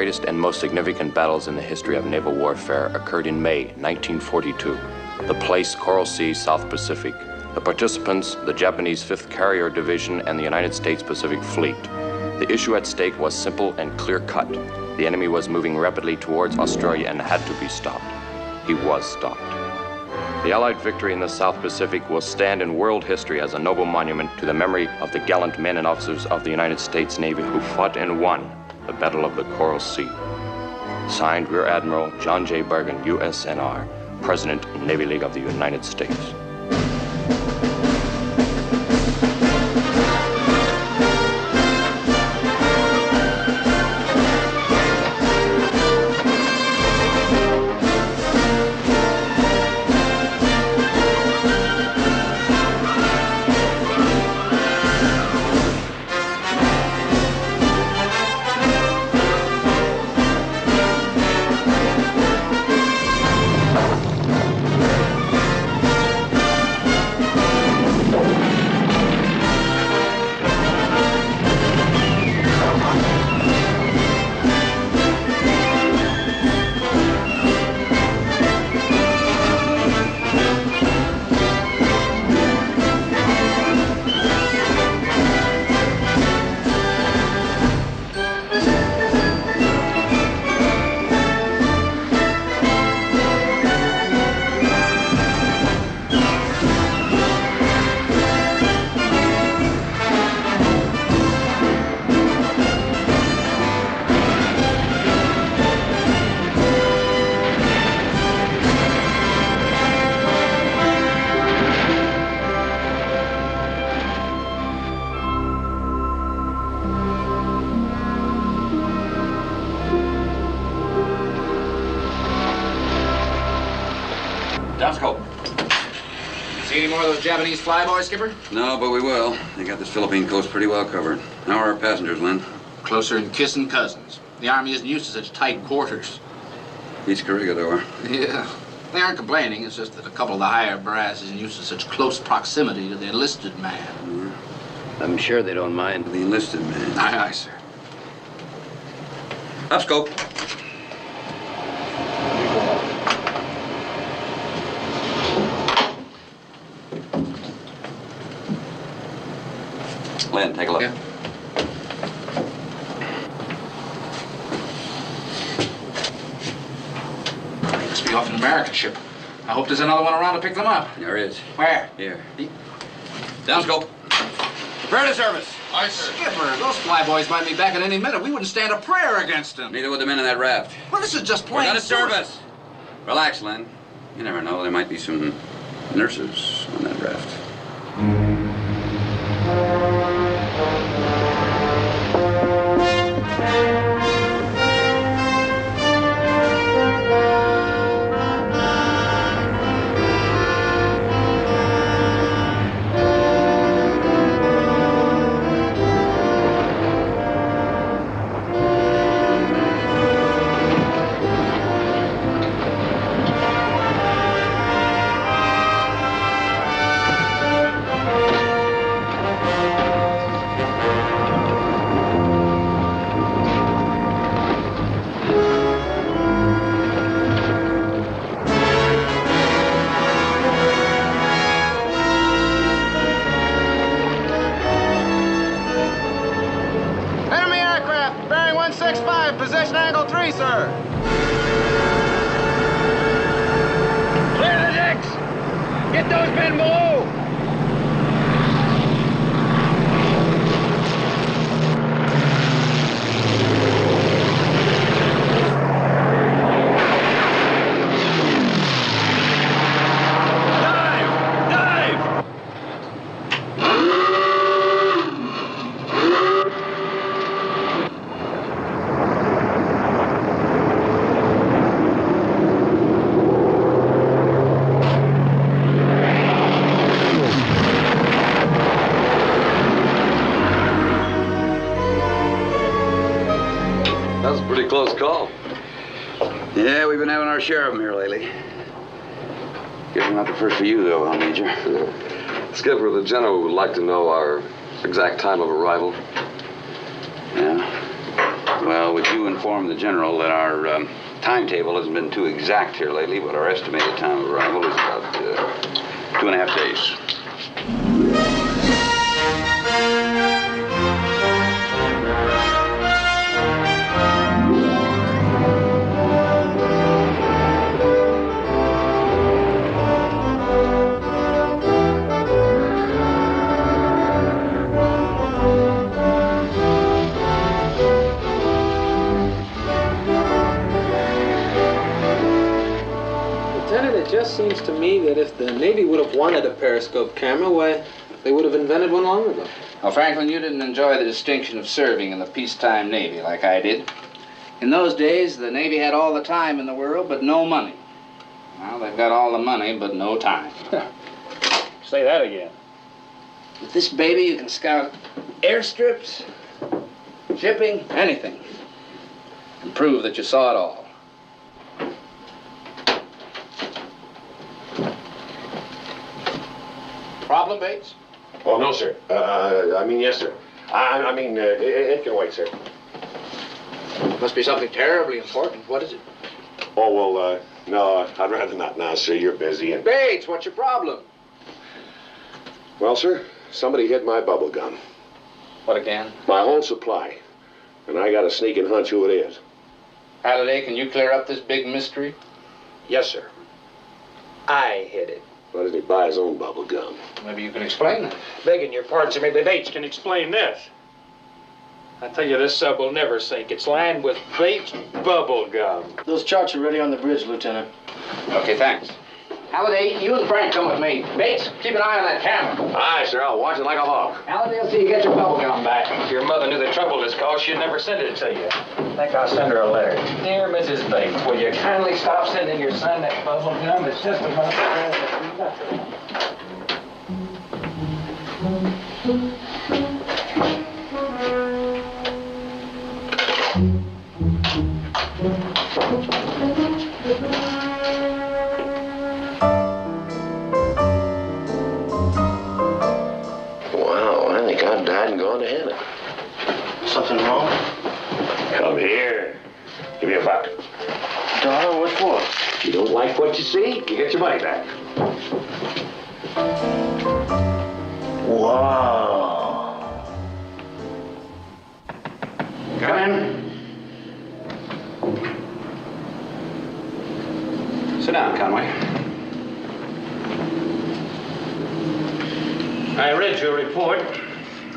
greatest and most significant battles in the history of naval warfare occurred in May 1942. The place, Coral Sea, South Pacific. The participants, the Japanese 5th Carrier Division and the United States Pacific Fleet. The issue at stake was simple and clear-cut. The enemy was moving rapidly towards Australia and had to be stopped. He was stopped. The Allied victory in the South Pacific will stand in world history as a noble monument to the memory of the gallant men and officers of the United States Navy who fought and won the Battle of the Coral Sea. Signed, Rear Admiral John J. Bergen, USNR, President, Navy League of the United States. Japanese flyboys, Skipper? No, but we will. They got this Philippine coast pretty well covered. How are our passengers, Lynn? Closer than kissing cousins. The Army isn't used to such tight quarters. Beats Corregidor. Yeah. They aren't complaining. It's just that a couple of the higher brass isn't used to such close proximity to the enlisted man. I'm sure they don't mind the enlisted man. Aye, aye, sir. Up scope. Lynn, take a look. Yeah. Must be off an American ship. I hope there's another one around to pick them up. There is. Where? Here. Down scope. Prepare to service. Aye, sir. Skipper, those flyboys might be back at any minute. We wouldn't stand a prayer against them. Neither would the men in that raft. Well, this is just plain. We're not at service. Relax, Lynn. You never know. There might be some nurses on that raft. Position angle 3, sir. Clear the decks! Get those men below! Close call. Yeah, we've been having our share of them here lately. Guess we're not the first for you, though, huh, Major? Yeah. Skipper, the general would like to know our exact time of arrival. Yeah? Well, would you inform the General that our timetable hasn't been too exact here lately, but our estimated time of arrival is about 2.5 days. Lieutenant, it just seems to me that if the Navy would have wanted a periscope camera, why, they would have invented one long ago. Well, Franklin, you didn't enjoy the distinction of serving in the peacetime Navy like I did. In those days, the Navy had all the time in the world, but no money. Now, they've got all the money, but no time. Say that again. With this baby, you can scout airstrips, shipping, anything, and prove that you saw it all. Problem, Bates? Oh, no, sir. Yes, sir. It can wait, sir. Must be something terribly important. What is it? Oh, well, no, I'd rather not now, sir. You're busy and... Bates, what's your problem? Well, sir, somebody hid my bubble gum. What again? My whole supply. And I got a sneaking hunch who it is. Halliday, can you clear up this big mystery? Yes, sir. I hid it. Why didn't he buy his own bubble gum? Maybe you can explain that. Begging your pardon, sir, maybe Bates can explain this. I tell you, this sub will never sink. It's lined with Bates bubble gum. Those charts are ready on the bridge, Lieutenant. Okay, thanks. Halliday, you and Frank come with me. Bates, keep an eye on that camera. Aye, sir. I'll watch it like a hawk. Halliday will see you get your bubble gum back. If your mother knew the trouble this caused, she'd never send it to you. I think I'll send her a letter. Dear Mrs. Bates, will you kindly stop sending your son that bubble gum? It's just about the best that we got. Wow, I think I died and gone to heaven. Something wrong? Come here. Give me a buck. Darling, what for? If you don't like what you see, you get your money back. Wow. Come in. Sit down, Conway. I read your report.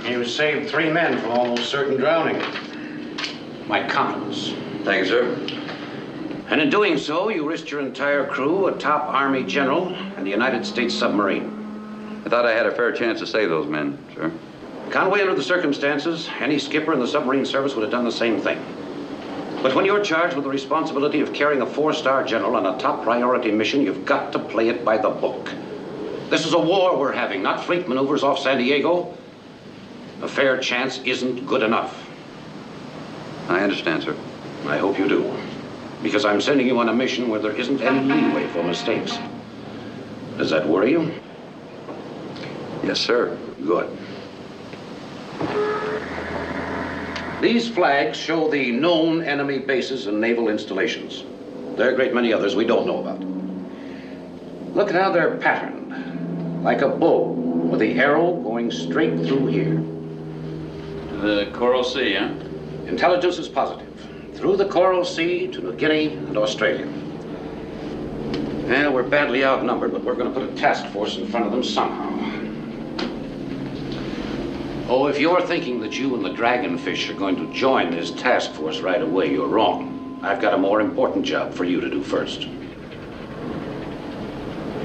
You saved 3 men from almost certain drowning. My compliments. Thank you, sir. And in doing so, you risked your entire crew, a top Army general, and the United States submarine. I thought I had a fair chance to save those men, sir. Conway, under the circumstances, any skipper in the submarine service would have done the same thing. But when you're charged with the responsibility of carrying a 4-star general on a top priority mission, you've got to play it by the book. This is a war we're having, not fleet maneuvers off San Diego. A fair chance isn't good enough. I understand, sir. I hope you do. Because I'm sending you on a mission where there isn't any leeway for mistakes. Does that worry you? Yes, sir. Good. These flags show the known enemy bases and naval installations. There are a great many others we don't know about. Look at how they're patterned, like a bow with the arrow going straight through here. The Coral Sea, huh? Intelligence is positive. Through the Coral Sea to New Guinea and Australia. Well, we're badly outnumbered, but we're going to put a task force in front of them somehow. Oh, if you're thinking that you and the Dragonfish are going to join this task force right away, you're wrong. I've got a more important job for you to do first.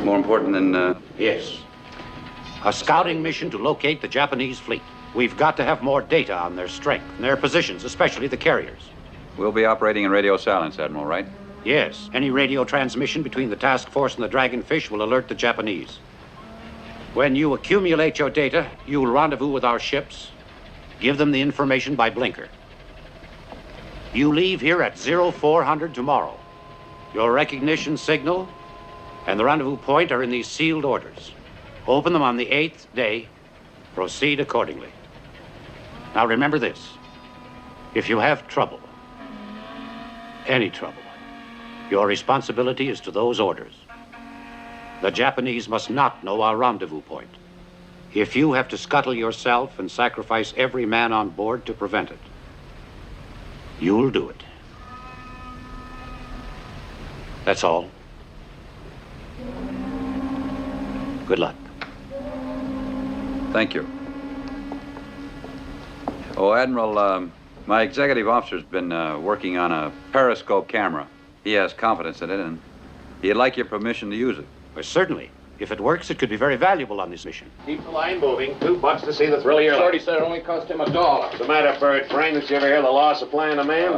More important than, Yes. A scouting mission to locate the Japanese fleet. We've got to have more data on their strength and their positions, especially the carriers. We'll be operating in radio silence, Admiral, right? Yes. Any radio transmission between the task force and the Dragonfish will alert the Japanese. When you accumulate your data, you'll rendezvous with our ships, give them the information by blinker. You leave here at 0400 tomorrow. Your recognition signal and the rendezvous point are in these sealed orders. Open them on the 8th day. Proceed accordingly. Now remember this. If you have trouble, any trouble, your responsibility is to those orders. The Japanese must not know our rendezvous point. If you have to scuttle yourself and sacrifice every man on board to prevent it, you'll do it. That's all. Good luck. Thank you. Oh, Admiral, my executive officer's been working on a periscope camera. He has confidence in it, and he'd like your permission to use it. Well, certainly. If it works, it could be very valuable on this mission. Keep the line moving. $2 to see the thrill of your life. Shorty said it only cost him $1. What's the matter, bird brain? Did you ever hear the law of supply and demand?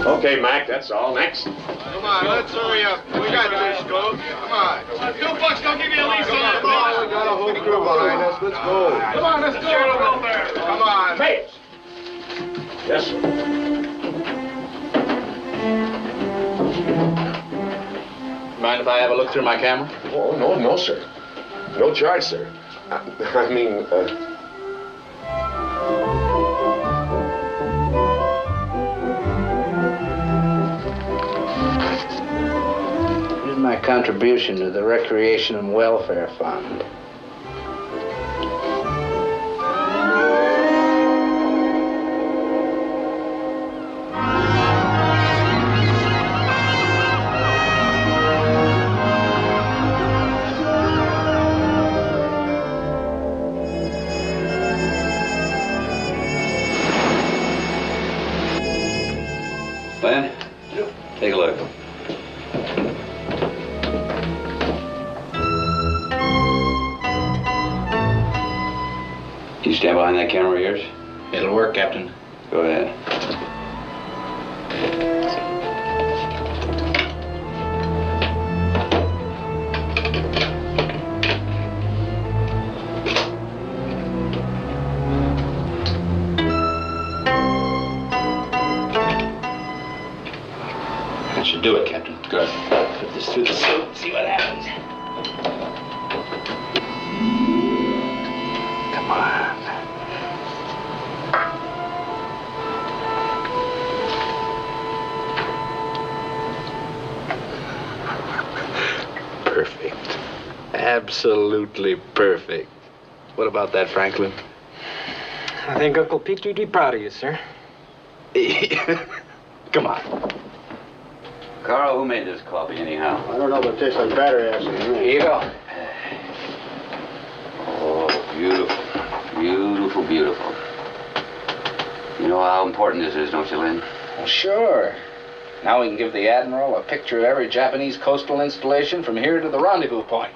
Okay, Mac, that's all. Next. Come on, let's hurry up. We got this, Scope. Come on. $2 don't give you a lease on that boss. We got a whole crew behind us. Let's go. Come on, let's go. Come on. Bates! Yes, sir. Mind if I have a look through my camera? Oh, no, sir. No charge, sir. I mean, Here's my contribution to the Recreation and Welfare Fund. Ben, take a look. Can you stand behind that camera of yours? It'll work, Captain. Go ahead. That should do it, Captain. Good. Put this through the suit and see what happens. Come on. Perfect. Absolutely perfect. What about that, Franklin? I think Uncle Pete would be proud of you, sir. Come on. Carl, who made this coffee anyhow? I don't know, but it tastes like battery acid. Here you go. Oh, beautiful. Beautiful, beautiful. You know how important this is, don't you, Lynn? Well, sure. Now we can give the Admiral a picture of every Japanese coastal installation from here to the rendezvous point.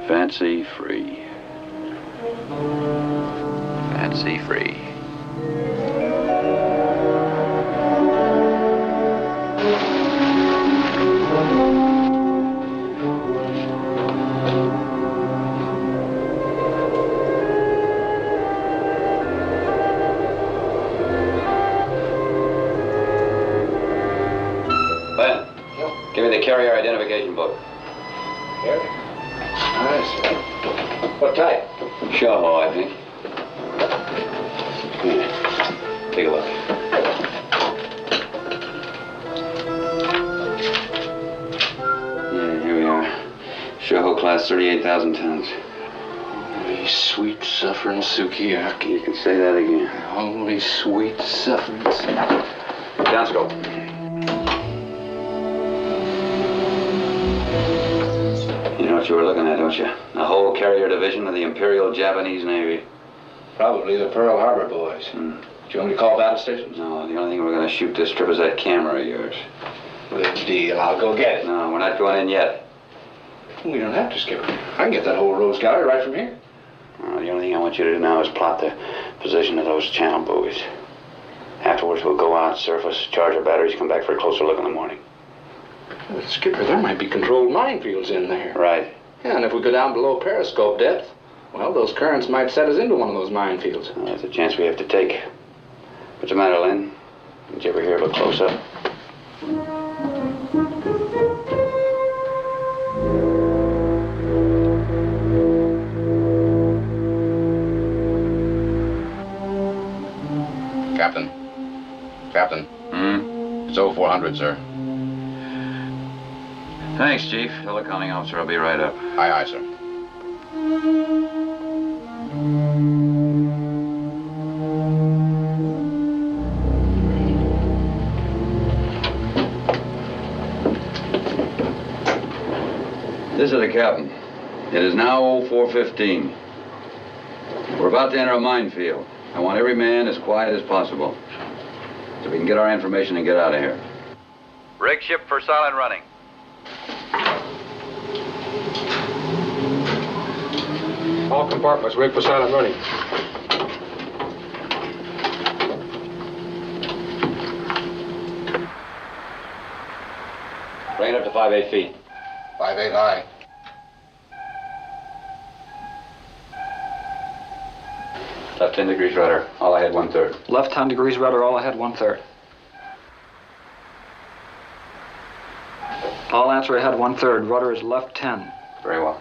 Fancy free. Fancy free. Ben, give me the carrier identification book. Here. Nice. What type? Shoho, I think. Take a look. Yeah, here we are. Shoho class, 38,000 tons. Holy sweet suffering sukiyaki. You can say that again. Holy sweet suffering. Downscope. You know what you were looking at, don't you? A whole carrier division of the Imperial Japanese Navy. Probably the Pearl Harbor boys. Do you want me to call battle stations? No, the only thing we're going to shoot this trip is that camera of yours. Good deal. I'll go get it. No, we're not going in yet. We don't have to, Skipper. I can get that whole Rose Gallery right from here. The only thing I want you to do now is plot the position of those channel buoys. Afterwards, we'll go out, surface, charge our batteries, come back for a closer look in the morning. Well, Skipper, there might be controlled minefields in there. Right. Yeah, and if we go down below periscope depth, well, those currents might set us into one of those minefields. Well, that's a chance we have to take. What's the matter, Lynn? Did you ever hear of a close-up? Captain. Captain. It's 0400, sir. Thanks, Chief. Tell the counting officer I'll be right up. Aye, aye, sir. This is the captain. It is now 04:15. We're about to enter a minefield. I want every man as quiet as possible, so we can get our information and get out of here. Rig ship for silent running. All compartments rigged for silent running. Bring it up to 5-8 feet. 5-8 high. Left 10 degrees rudder. All ahead 1/3. Left 10 degrees rudder, all ahead 1/3. All answer ahead 1/3. Rudder is left 10. Very well.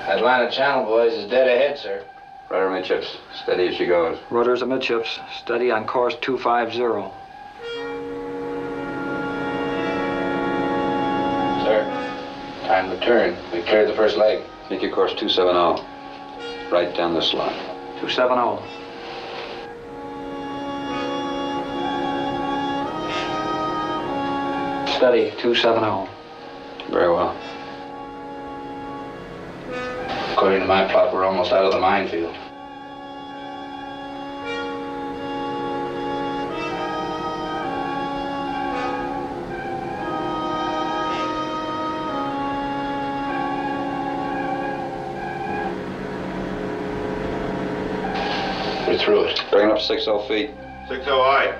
Atlanta Channel boys is dead ahead, sir. Rudder midships. Steady as she goes. Rudder's amidships. Steady on course 250. Sir, time to turn. We cleared the first leg. Make your course 270. Right down the slot. 270. Steady, 270. Very well. According to my plot, we're almost out of the minefield. We're through it. Bring it up 60 feet. 60 high.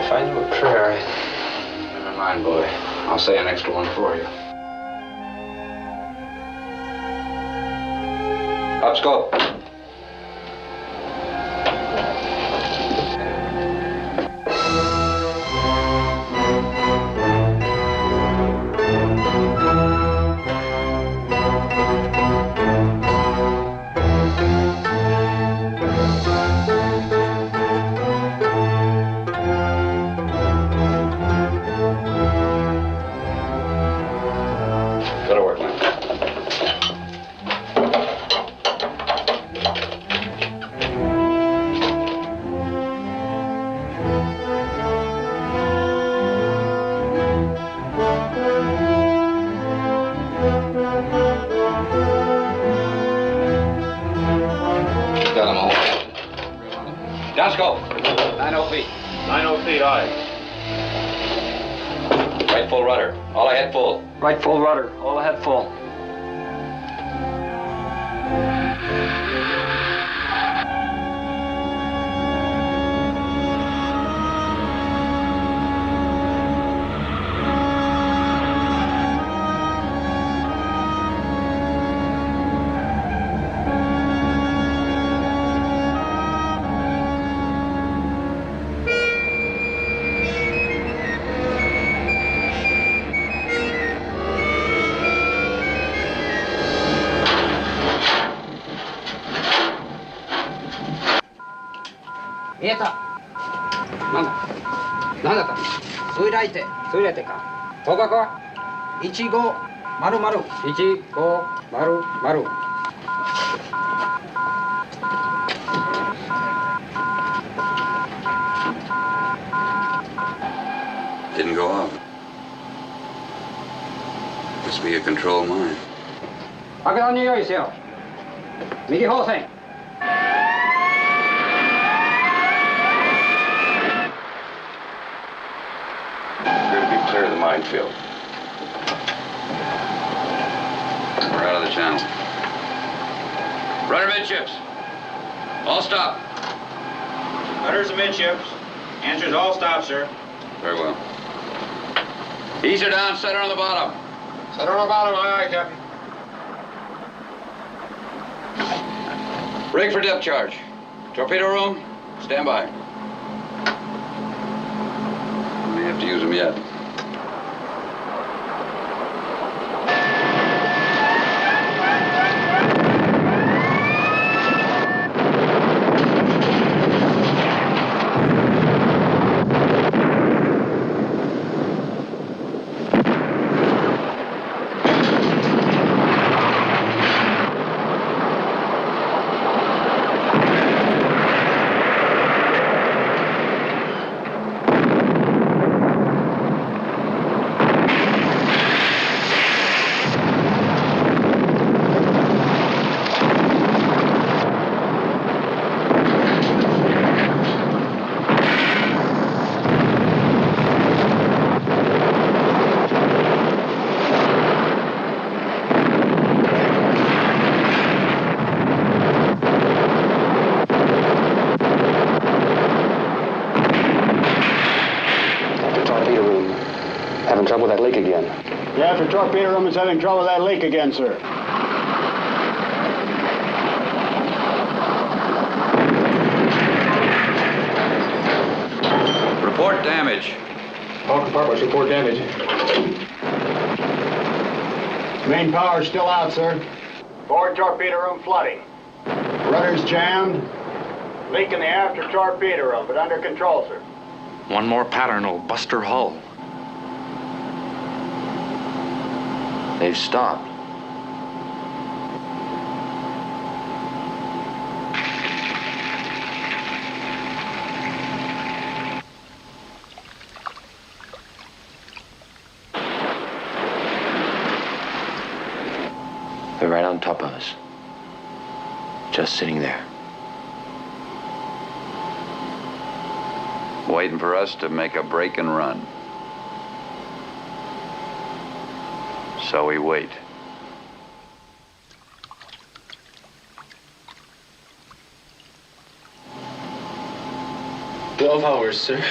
If I knew a prayer, never mind, boy. I'll say an extra one for you. Up scope. Go to work, Lynn. Got them all. Down scope. 90 feet. 90 feet high. Right full rudder. All ahead full. Right full rudder, all ahead full.見えた。なんだ。なんだった。水雷艇。水雷艇か。方角は1500。1500。Didn't go off. Must be a control mine. 爆弾に用意せよ。右方線。We're to be clear of the minefield. We're out of the channel. Rudder midships. All stop. Rudders amidships. Answers all stop, sir. Very well. Ease her down, set her on the bottom. Center on the bottom, aye, aye, Captain. Rig for depth charge. Torpedo room, stand by. May have to use them yet. Trouble with that leak again. Yeah, after torpedo room is having trouble with that leak again, sir. Report damage. All compartments report damage. Main power's still out, sir. Forward torpedo room flooding. Rudder's jammed. Leak in the after torpedo room, but under control, sir. One more pattern will bust her hull. They've stopped. They're right on top of us. Just sitting there. Waiting for us to make a break and run. So we wait. "12 hours, sir.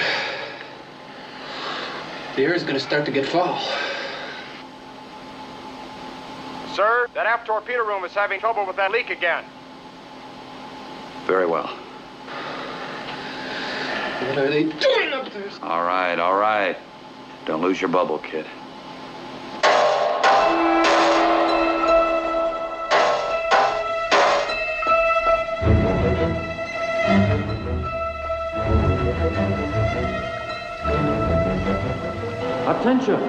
The air is going to start to get foul." Sir, that aft torpedo room is having trouble with that leak again. Very well. What are they doing up there? All right, all right. Don't lose your bubble, kid. Attention!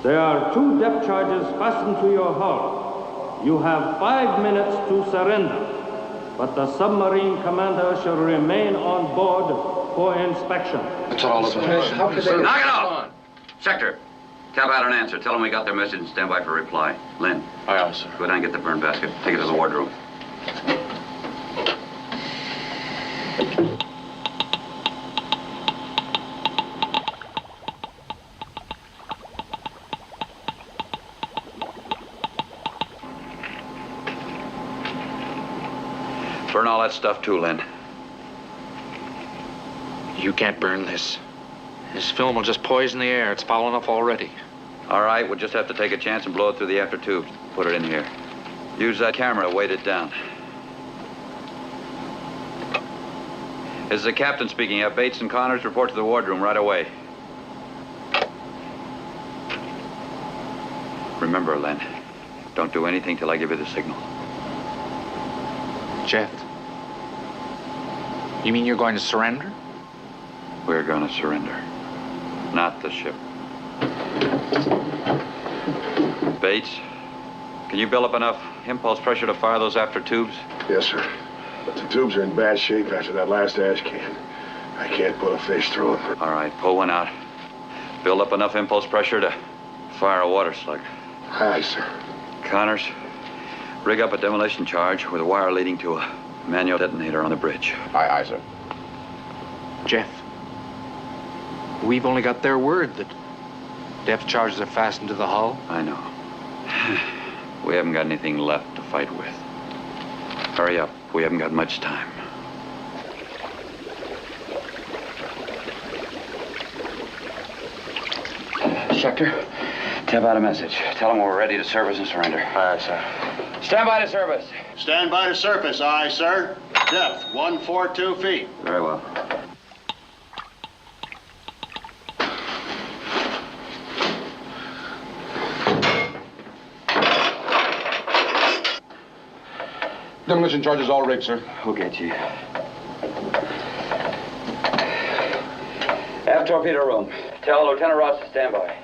There are 2 depth charges fastened to your hull. You have 5 minutes to surrender, but the submarine commander shall remain on board for inspection. That's all of it. How could they... Knock it off! Sector, tap out an answer. Tell them we got their message and stand by for reply. Lynn. Aye, aye, sir. Go down and get the burn basket. Take it to the wardroom. Burn all that stuff too, Lynn. You can't burn this. This film will just poison the air. It's foul enough already. All right, we'll just have to take a chance and blow it through the after tubes. Put it in here. Use that camera to weight it down. This is the captain speaking. Have Bates and Connors report to the wardroom right away. Remember, Len, don't do anything till I give you the signal. Jeff, you mean you're going to surrender? We're going to surrender. Not the ship. Bates, can you build up enough impulse pressure to fire those after tubes? Yes, sir. But the tubes are in bad shape after that last ash can. I can't put a fish through them. All right, pull one out. Build up enough impulse pressure to Fire a water slug. Aye, sir. Connors, rig up a demolition charge with a wire leading to a manual detonator on the bridge. Aye, aye, sir. Jeff, we've only got their word that depth charges are fastened to the hull. I know. We haven't got anything left to fight with. Hurry up. We haven't got much time. Sector, tap out a message. Tell them we're ready to service and surrender. Aye, sir. Stand by to service. Stand by to surface, aye, sir. Depth, 142 feet. Very well. Demolition charges all rigged, sir. We'll get you. Aft torpedo room. Tell Lieutenant Ross to stand by.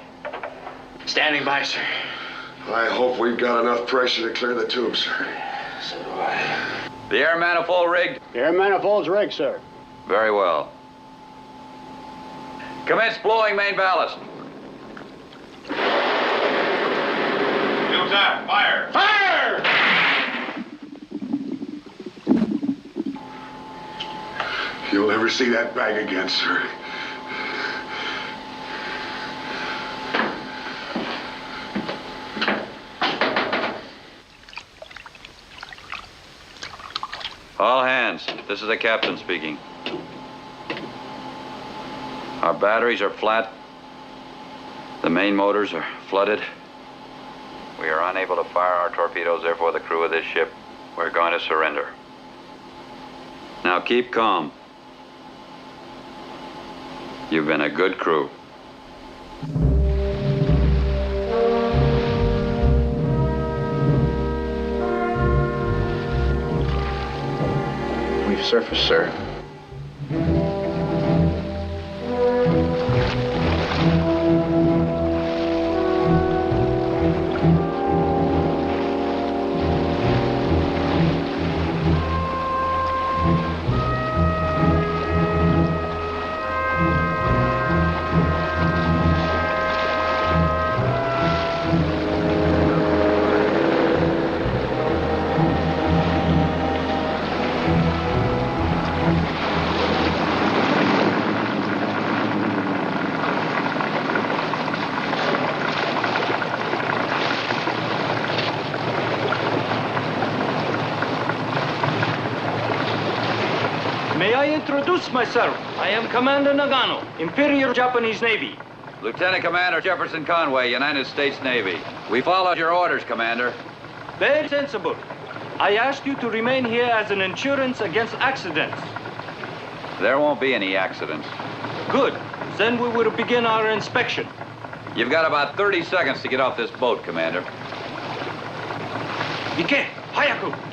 Standing by, sir. I hope we've got enough pressure to clear the tube, sir. So do I. The air manifold rigged? The air manifold's rigged, sir. Very well. Commence blowing main ballast. Tubes out. Fire! Fire! You'll never see that bag again, sir. All hands, this is the captain speaking. Our batteries are flat. The main motors are flooded. We are unable to fire our torpedoes, therefore the crew of this ship, we're going to surrender. Now keep calm. You've been a good crew. We've surfaced, sir. May I introduce myself? I am Commander Nagano, Imperial Japanese Navy. Lieutenant Commander Jefferson Conway, United States Navy. We followed your orders, Commander. Very sensible. I asked you to remain here as an insurance against accidents. There won't be any accidents. Good. Then we will begin our inspection. You've got about 30 seconds to get off this boat, Commander. Ike, hayaku!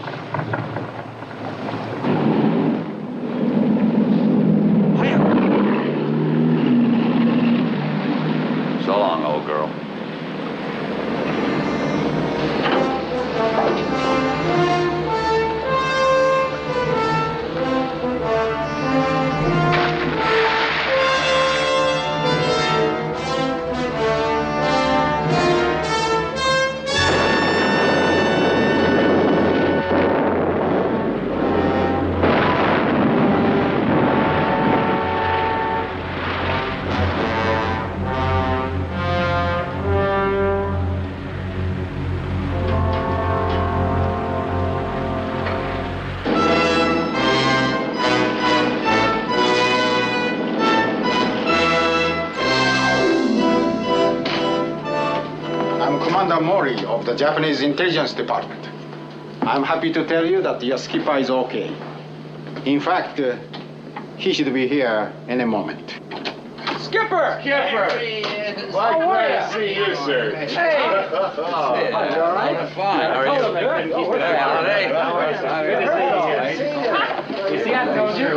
So long, old girl. Commander Mori of the Japanese Intelligence Department. I'm happy to tell you that your skipper is okay. In fact, he should be here any moment. Skipper! Skipper! Well, Glad to see you, sir. Hey! You all right? Fine. How are you? Good. You see, I told you.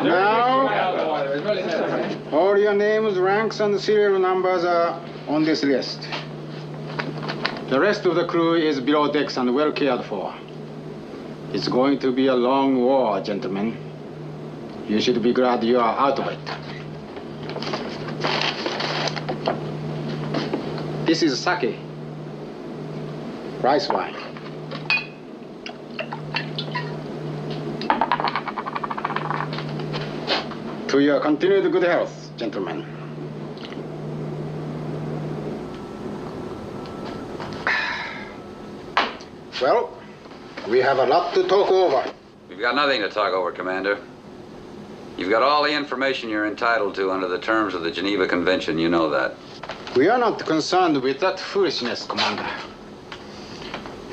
Now, all your names, ranks, and serial numbers are on this list. The rest of the crew is below decks and well cared for. It's going to be a long war, gentlemen. You should be glad you are out of it. This is sake. Rice wine. To your continued good health, gentlemen. Well, we have a lot to talk over. We've got nothing to talk over, Commander. You've got all the information you're entitled to under the terms of the Geneva Convention. You know that. We are not concerned with that foolishness, Commander.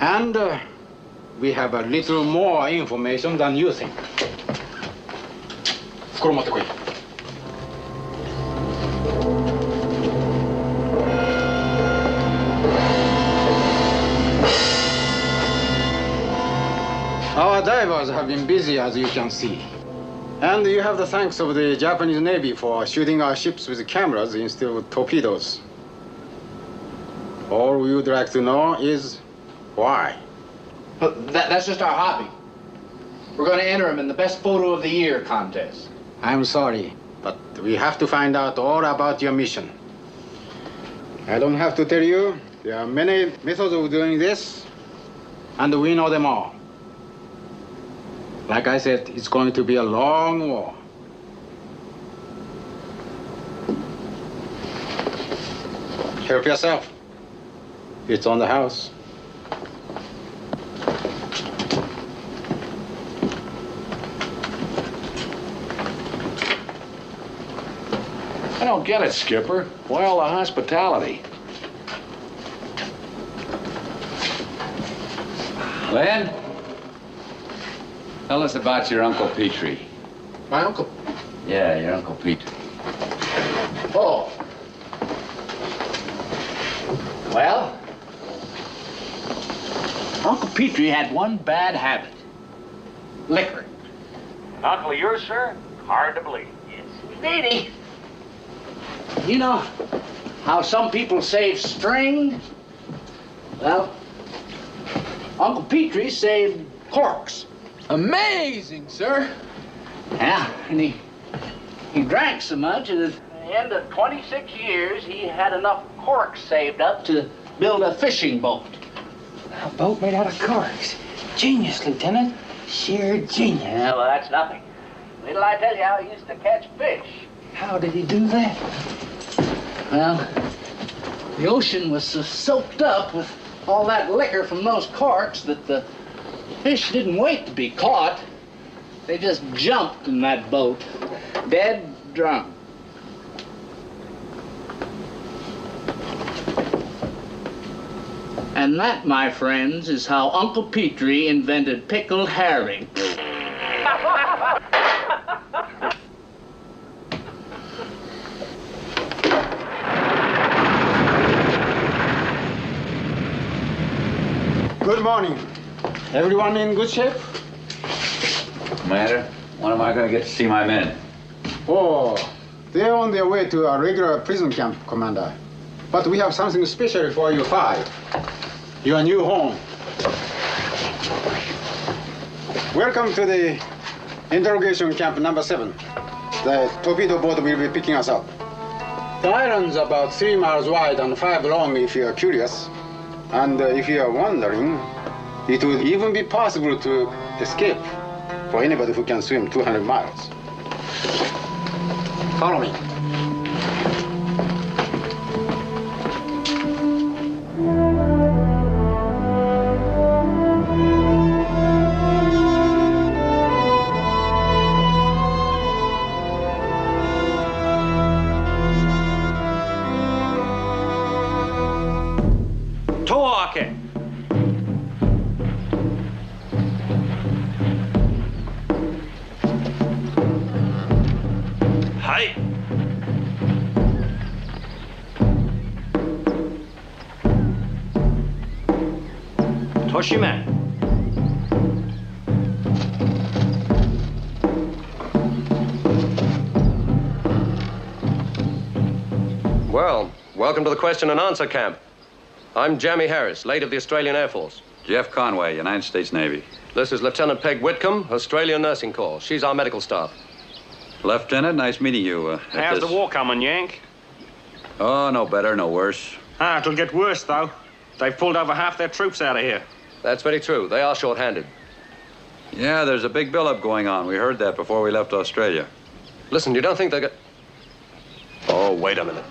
And we have a little more information than you think. 袋持ってこい。Our divers have been busy, as you can see. And you have the thanks of the Japanese Navy for shooting our ships with cameras instead of torpedoes. All we would like to know is why. That's just our hobby. We're going to enter them in the Best Photo of the Year contest. I'm sorry, but we have to find out all about your mission. I don't have to tell you, there are many methods of doing this, and we know them all. Like I said, it's going to be a long war. Help yourself. It's on the house. I don't get it, Skipper. Why all the hospitality? Len, tell us about your Uncle Petrie. My uncle? Yeah, your Uncle Petrie. Oh. Well, Uncle Petrie had one bad habit. Liquor. Uncle of yours, sir? Hard to believe. Indeedy. You know how some people save string? Well, Uncle Petrie saved corks. Amazing, sir. Yeah, and he drank so much that at the end of 26 years, he had enough corks saved up to build a fishing boat. A boat made out of corks. Genius, Lieutenant. Sheer genius. Yeah, well, that's nothing. Wait till I tell you how he used to catch fish. How did he do that? Well, the ocean was so soaked up with all that liquor from those corks that the fish didn't wait to be caught. They just jumped in that boat, dead drunk. And that, my friends, is how Uncle Petrie invented pickled herring. Good morning. Everyone in good shape? Commander, when am I going to get to see my men? Oh, they're on their way to a regular prison camp, Commander. But we have something special for you five. Your new home. Welcome to the interrogation camp number 7. The torpedo boat will be picking us up. The island's about 3 miles wide and 5 long if you're curious. And if you're wondering, it would even be possible to escape for anybody who can swim 200 miles. Follow me. Toshime. Well, welcome to the question and answer camp. I'm Jamie Harris, late of the Australian Air Force. Jeff Conway, United States Navy. This is Lieutenant Peg Whitcomb, Australian Nursing Corps. She's our medical staff. Lieutenant, nice meeting you. How's the war coming, Yank? Oh, no better, no worse. Ah, it'll get worse, though. They've pulled over half their troops out of here. That's very true. They are short-handed. Yeah, there's a big buildup going on. We heard that before we left Australia. Listen, you don't think they're Oh, wait a minute.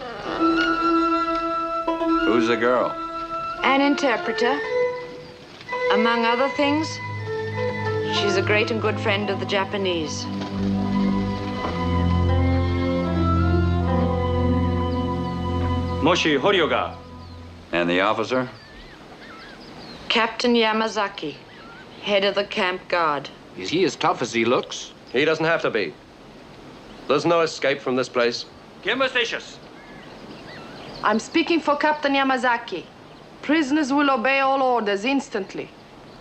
Who's the girl? An interpreter. Among other things, she's a great and good friend of the Japanese. Moshi Horyoga. And the officer? Captain Yamazaki, head of the camp guard. Is he as tough as he looks? He doesn't have to be. There's no escape from this place. I'm speaking for Captain Yamazaki. Prisoners will obey all orders instantly.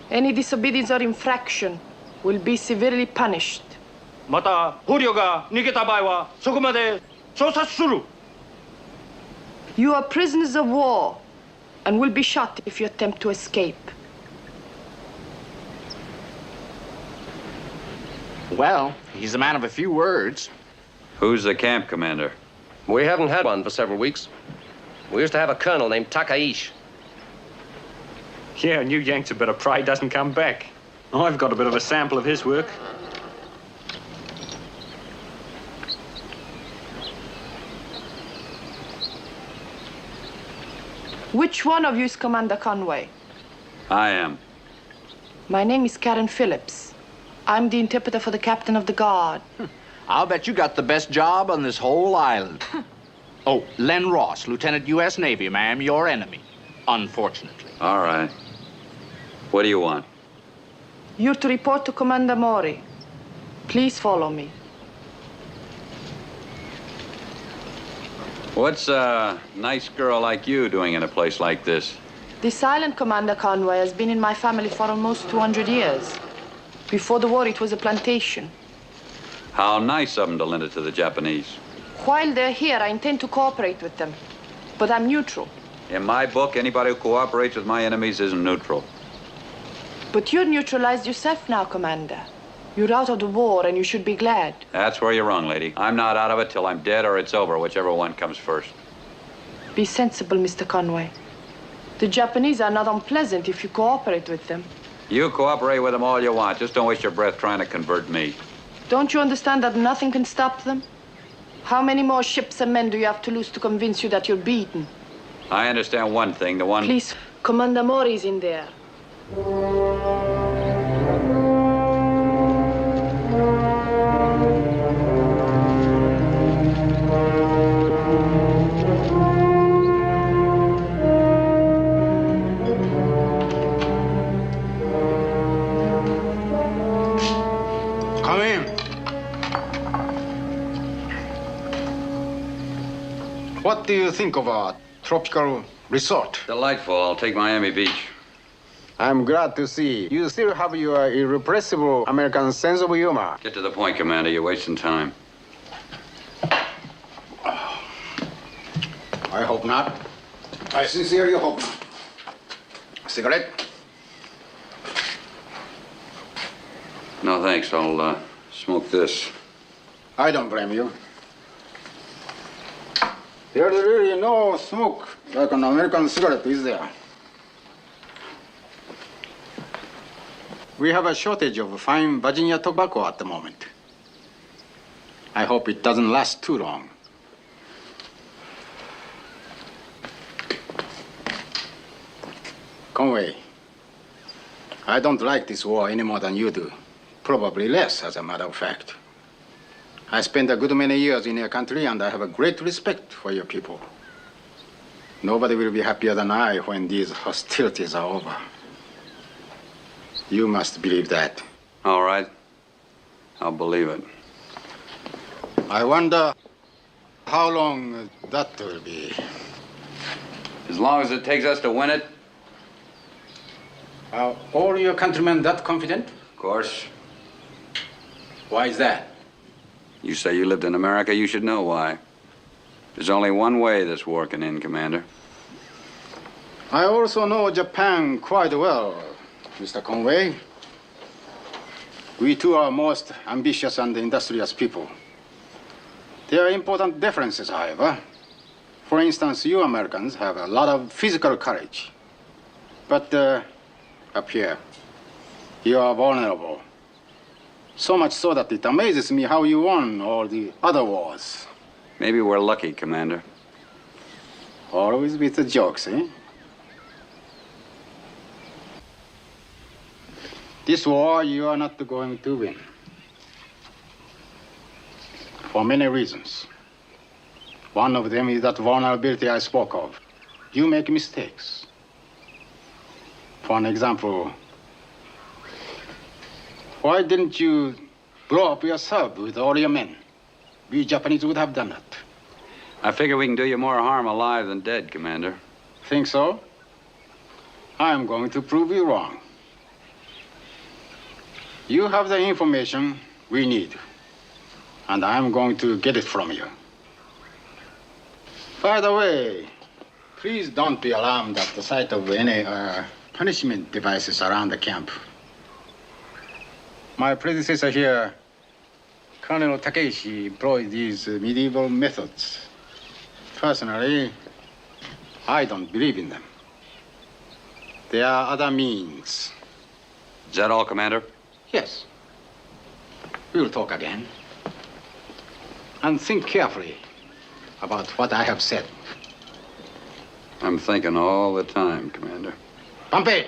Any disobedience or infraction will be severely punished. また、捕虜が逃げた場合は、そこまで捜査する。You are prisoners of war and will be shot if you attempt to escape. Well, he's a man of a few words. Who's the camp commander? We haven't had one for several weeks. We used to have a colonel named Takaish. Yeah, and you Yanks had better pray he doesn't come back. I've got a bit of a sample of his work. Which one of you is Commander Conway? I am. My name is Karen Phillips. I'm the interpreter for the captain of the guard. I'll bet you got the best job on this whole island. Oh, Len Ross, Lieutenant U.S. Navy, ma'am, your enemy. Unfortunately. All right. What do you want? You're to report to Commander Mori. Please follow me. What's a nice girl like you doing in a place like this? This island, Commander Conway, has been in my family for almost 200 years. Before the war, it was a plantation. How nice of them to lend it to the Japanese. While they're here, I intend to cooperate with them. But I'm neutral. In my book, anybody who cooperates with my enemies isn't neutral. But you're neutralized yourself now, Commander. You're out of the war, and you should be glad. That's where you're wrong, lady. I'm not out of it till I'm dead or it's over, whichever one comes first. Be sensible, Mr. Conway. The Japanese are not unpleasant if you cooperate with them. You cooperate with them all you want. Just don't waste your breath trying to convert me. Don't you understand that nothing can stop them? How many more ships and men do you have to lose to convince you that you're beaten? I understand one thing, the one... Please, Commander Mori's in there. Come in. What do you think of our tropical resort? Delightful. I'll take Miami Beach. I'm glad to see you still have your irrepressible American sense of humor. Get to the point, Commander. You're wasting time. I hope not. I sincerely hope not. Cigarette? No, thanks. I'll smoke this. I don't blame you. There's really no smoke like an American cigarette, is there? We have a shortage of fine Virginia tobacco at the moment. I hope it doesn't last too long. Conway, I don't like this war any more than you do. Probably less, as a matter of fact. I spent a good many years in your country, and I have a great respect for your people. Nobody will be happier than I when these hostilities are over. You must believe that. All right. I'll believe it. I wonder how long that will be. As long as it takes us to win it. Are all your countrymen that confident? Of course. Why is that? You say you lived in America, you should know why. There's only one way this war can end, Commander. I also know Japan quite well, Mr. Conway. We too are most ambitious and industrious people. There are important differences, however. For instance, you Americans have a lot of physical courage. But up here, you are vulnerable. So much so that it amazes me how you won all the other wars. Maybe we're lucky, Commander. Always with the jokes, eh? This war you are not going to win. For many reasons. One of them is that vulnerability I spoke of. You make mistakes. For an example, why didn't you blow up yourself with all your men? We Japanese would have done that. I figure we can do you more harm alive than dead, Commander. Think so? I'm going to prove you wrong. You have the information we need, and I'm going to get it from you. By the way, please don't be alarmed at the sight of any punishment devices around the camp. My predecessor here, Colonel Takeishi, employed these medieval methods. Personally, I don't believe in them. There are other means. Is that all, Commander? Yes. We'll talk again. And think carefully about what I have said. I'm thinking all the time, Commander. Pompey!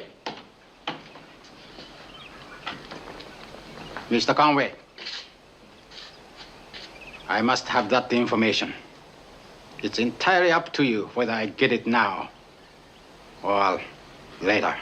Mr. Conway, I must have that information. It's entirely up to you whether I get it now or later.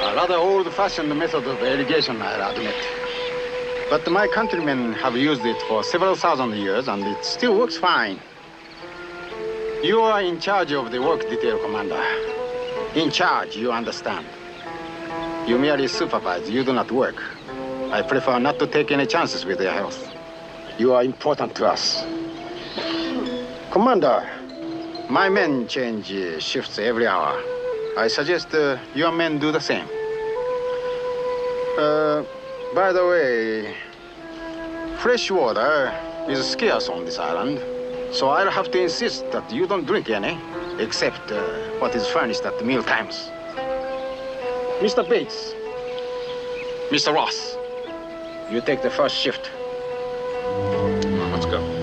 A rather old-fashioned method of irrigation, I'll admit. But my countrymen have used it for several thousand years, and it still works fine. You are in charge of the work detail, Commander. In charge, you understand. You merely supervise, you do not work. I prefer not to take any chances with your health. You are important to us. Commander, my men change shifts every hour. I suggest your men do the same. By the way, fresh water is scarce on this island, so I'll have to insist that you don't drink any, except what is furnished at the meal times. Mr. Bates, Mr. Ross, you take the first shift. Let's go.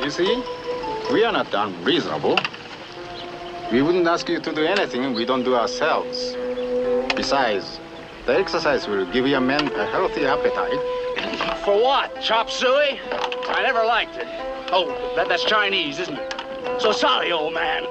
You see, we are not unreasonable. We wouldn't ask you to do anything we don't do ourselves. Besides, the exercise will give your men a healthy appetite. For what? Chop suey? I never liked it. Oh, that's Chinese, isn't it? So sorry, old man.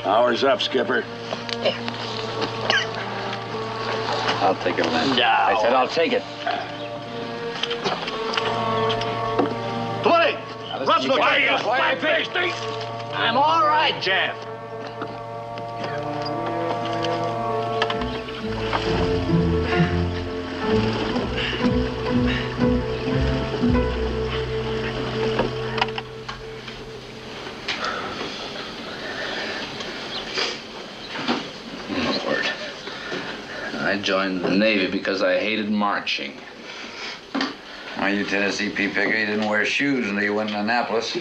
Hour's up, Skipper. I'll take it, man. No. I said I'll take it. Let's look at you, flat-faced. I'm all right, Jeff. joined the Navy because I hated marching. Why, you Tennessee pea picker, you didn't wear shoes until you went to Annapolis.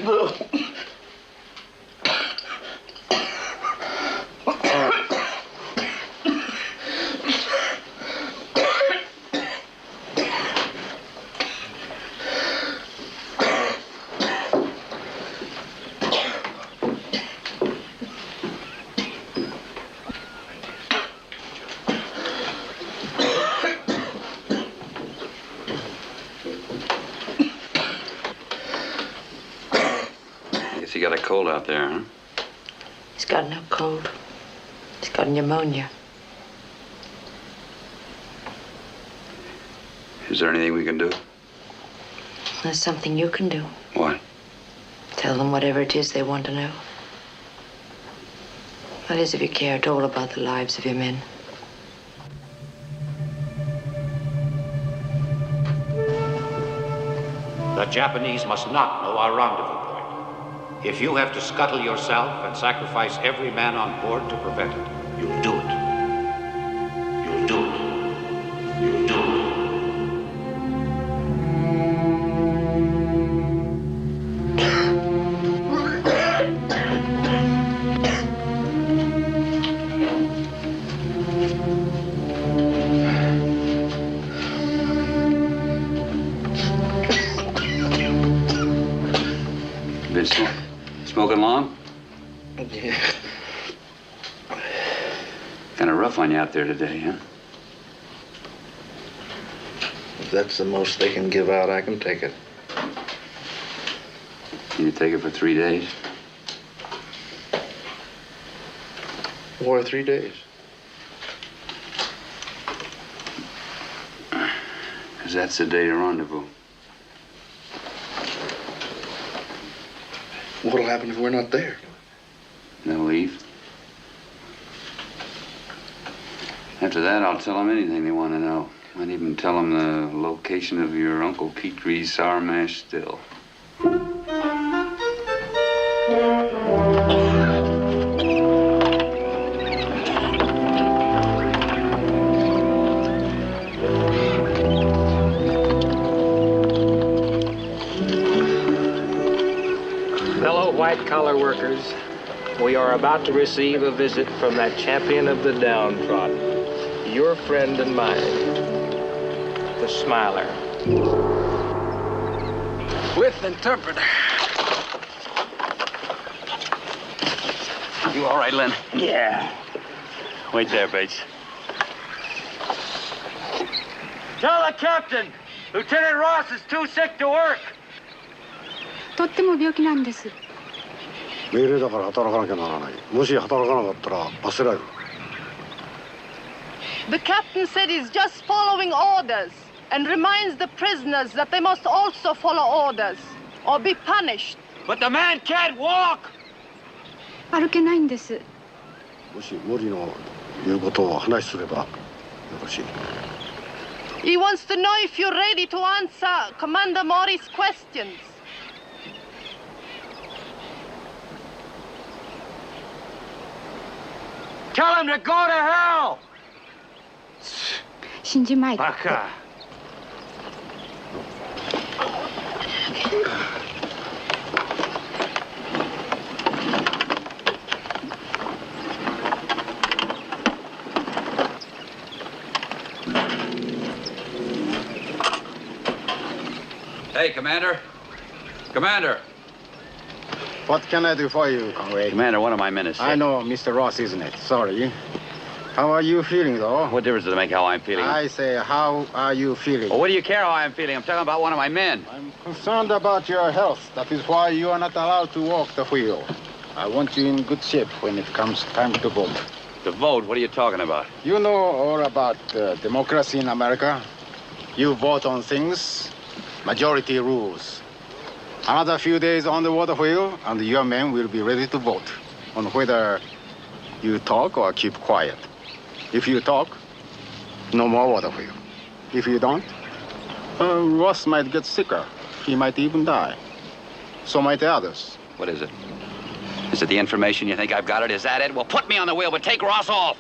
You got a cold out there, huh? He's got no cold. He's got pneumonia. Is there anything we can do? There's something you can do. What? Tell them whatever it is they want to know. That is, if you care at all about the lives of your men. The Japanese must not know our rendezvous point. If you have to scuttle yourself and sacrifice every man on board to prevent it, you'll do it. You'll do it. You'll do it. Smoking long? Yeah. Kind of rough on you out there today, huh? If that's the most they can give out, I can take it. Can you take it for 3 days? Or 3 days. Because that's the day to rendezvous. What'll happen if we're not there? They'll leave. After that, I'll tell them anything they want to know. Might even tell them the location of your Uncle Petre's sour mash still. White-collar workers, we are about to receive a visit from that champion of the downtrodden, your friend and mine, the Smiler. With interpreter. You all right, Len? Yeah. Wait there, Bates. Tell the captain, Lieutenant Ross is too sick to work. とっても病気なんです。命令だから働かなきゃならない。もし働かなかったら罰せられる。The captain said he's just following orders and reminds the prisoners that they must also follow orders or be punished. But the man can't walk! 歩けないんです。もし森の言うことを話すればよろしい。He wants to know if you're ready to answer Commander Mori's questions. Tell him to go to hell! 死んじまい。バカ。Hey, Commander. Commander. What can I do for you, Conway? Commander, one of my men is sick. I know, Mr. Ross, isn't it? Sorry. How are you feeling, though? What difference does it make how I'm feeling? I say, how are you feeling? Well, what do you care how I'm feeling? I'm talking about one of my men. I'm concerned about your health. That is why you are not allowed to walk the wheel. I want you in good shape when it comes time to vote. To vote? What are you talking about? You know all about democracy in America. You vote on things. Majority rules. Another few days on the water wheel, and your men will be ready to vote on whether you talk or keep quiet. If you talk, no more water wheel. If you don't, Ross might get sicker. He might even die. So might the others. What is it? Is it the information you think I've got it? Is that it? Well, put me on the wheel, but take Ross off.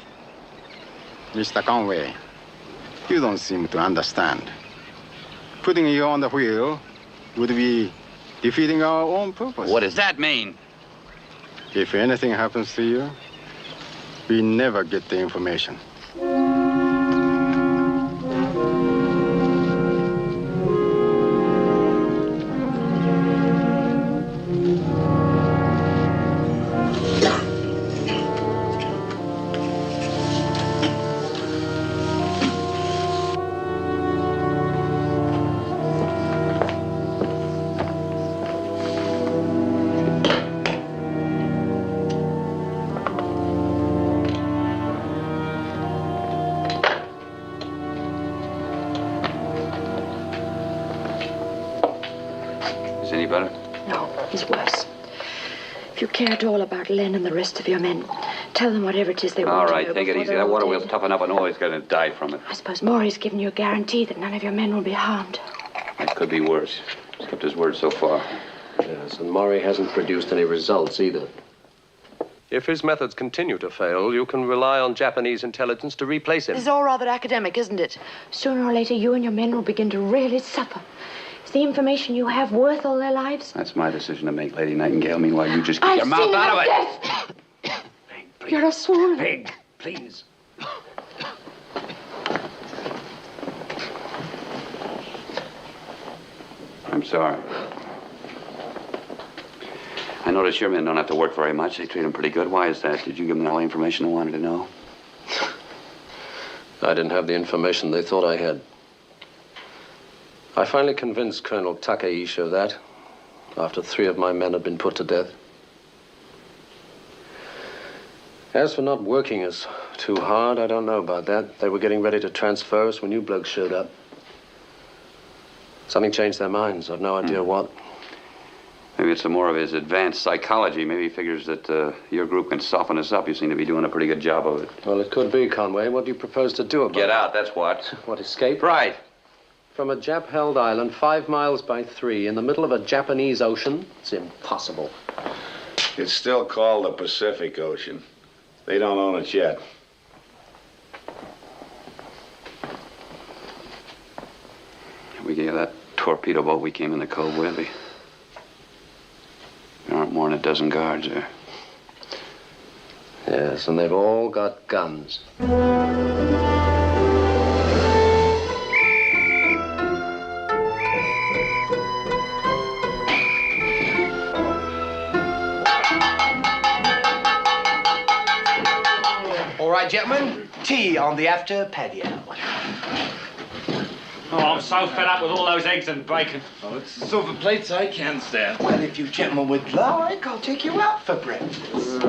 Mr. Conway, You don't seem to understand. Putting you on the wheel would be defeating our own purpose. What does that mean? If anything happens to you, we never get the information. Is any better? No, he's worse. If you care at all about Len and the rest of your men, tell them whatever it is they All want right, to know take it before easy. they're That all water dead. wheel's tough enough. I know he's going to die from it. I suppose Maury's given you a guarantee that none of your men will be harmed. It could be worse. He's kept his word so far. Yes, and Maury hasn't produced any results either. If his methods continue to fail, you can rely on Japanese intelligence to replace him. This is all rather academic, isn't it? Sooner or later, you and your men will begin to really suffer. Is the information you have worth all their lives? That's my decision to make, Lady Nightingale. Meanwhile, you just keep your mouth out of it. You're a fool. Pig, please. I'm sorry. I notice your men don't have to work very much. They treat them pretty good. Why is that? Did you give them all the information they wanted to know? I didn't have the information they thought I had. I finally convinced Colonel Takeishi of that, after 3 of my men had been put to death. As for not working us too hard, I don't know about that. They were getting ready to transfer us when you blokes showed up. Something changed their minds. I've no idea what. Maybe it's some more of his advanced psychology. Maybe he figures that your group can soften us up. You seem to be doing a pretty good job of it. Well, it could be, Conway. What do you propose to do about it? Get out, that's what. What, escape? Right. From a Jap-held island 5 miles by 3 in the middle of a Japanese ocean? It's impossible. It's still called the Pacific Ocean. They don't own it yet. We gave that torpedo boat we came in the cove with. There aren't more than a dozen guards there. Yes, and they've all got guns. All right, gentlemen, tea on the after patio. Oh, I'm so fed up with all those eggs and bacon. Oh, it's the silver plates I can't stand. Well, if you gentlemen would like, I'll take you out for breakfast.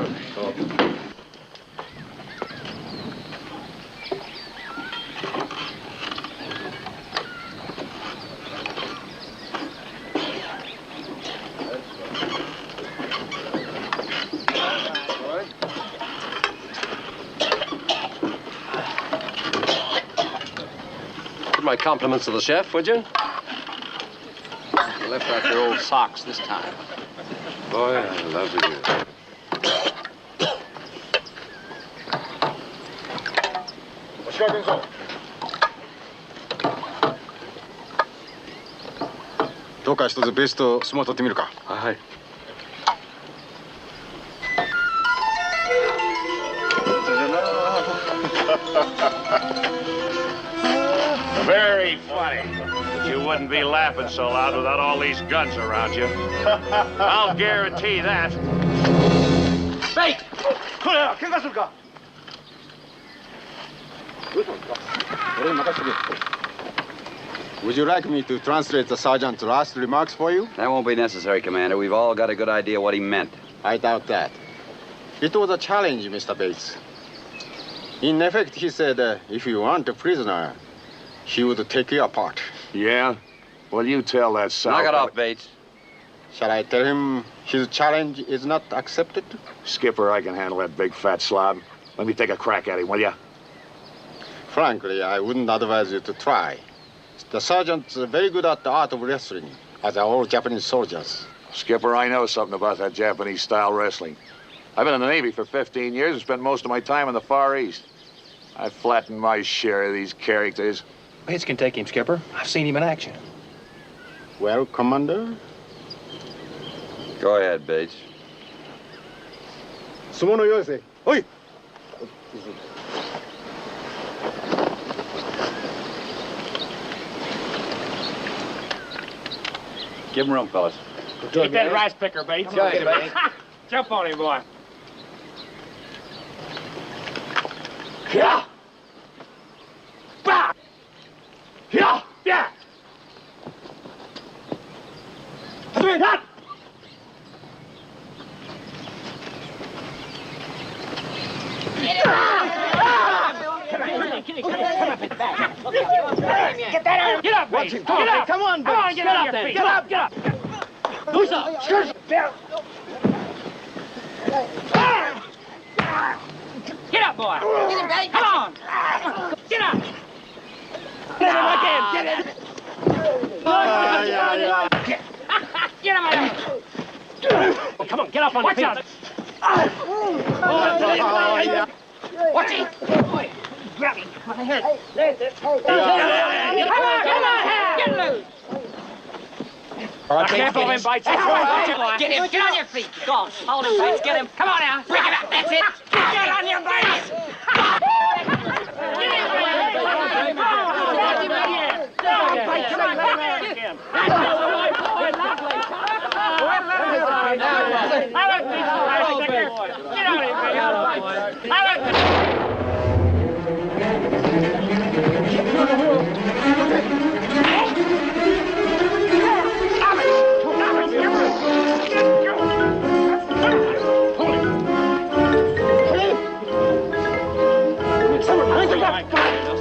My compliments to the chef, would you? You left out your old socks this time. Boy, I love you.どうか一つベスト相撲取ってみるか。はい。Very funny. But you wouldn't be laughing so loud without all these guns around you. I'll guarantee that. Hey! Would you like me to translate the sergeant's last remarks for you? That won't be necessary, Commander. We've all got a good idea what he meant. I doubt that. It was a challenge, Mr. Bates. In effect, he said, if you want a prisoner, he would take you apart. Yeah? Well, you tell that son. Knock it off, Bates. Shall I tell him his challenge is not accepted? Skipper, I can handle that big fat slob. Let me take a crack at him, will ya? Frankly, I wouldn't advise you to try. The sergeant's very good at the art of wrestling, as are all Japanese soldiers. Skipper, I know something about that Japanese-style wrestling. I've been in the Navy for 15 years and spent most of my time in the Far East. I flattened my share of these characters. Bates can take him, Skipper. I've seen him in action. Well, Commander? Go ahead, Bates. Sumono yose. Oi! Give him room, fellas. Keep that rice picker, Bates. Go ahead, Bates. Jump on him, boy. Yeah! Bah! Yeah! Yeah! Hot! Get that out! Get up, Bates! Get up! Come on, Come on, Bates. get up there! Get up! Get up! Who's up? Skirt! Down! Get up, boy! Get him, Bates. Come on! Get up! Get him again! Get him! Get him again! Oh, come on, get up on your feet! Watch it! Grab him by the head. Come on, get loose! All right, Careful of him, Bates. Get him, Get on your feet. Go on. Hold him, Bates. Get him. Come on now. Break it up. That's it. Get on your Bates.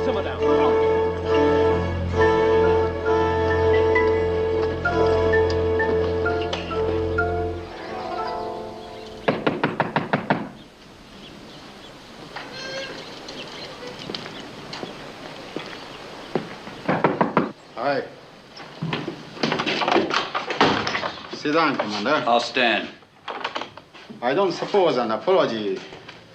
Simmer down. Aye. Sit down, Commander. I'll stand. I don't suppose an apology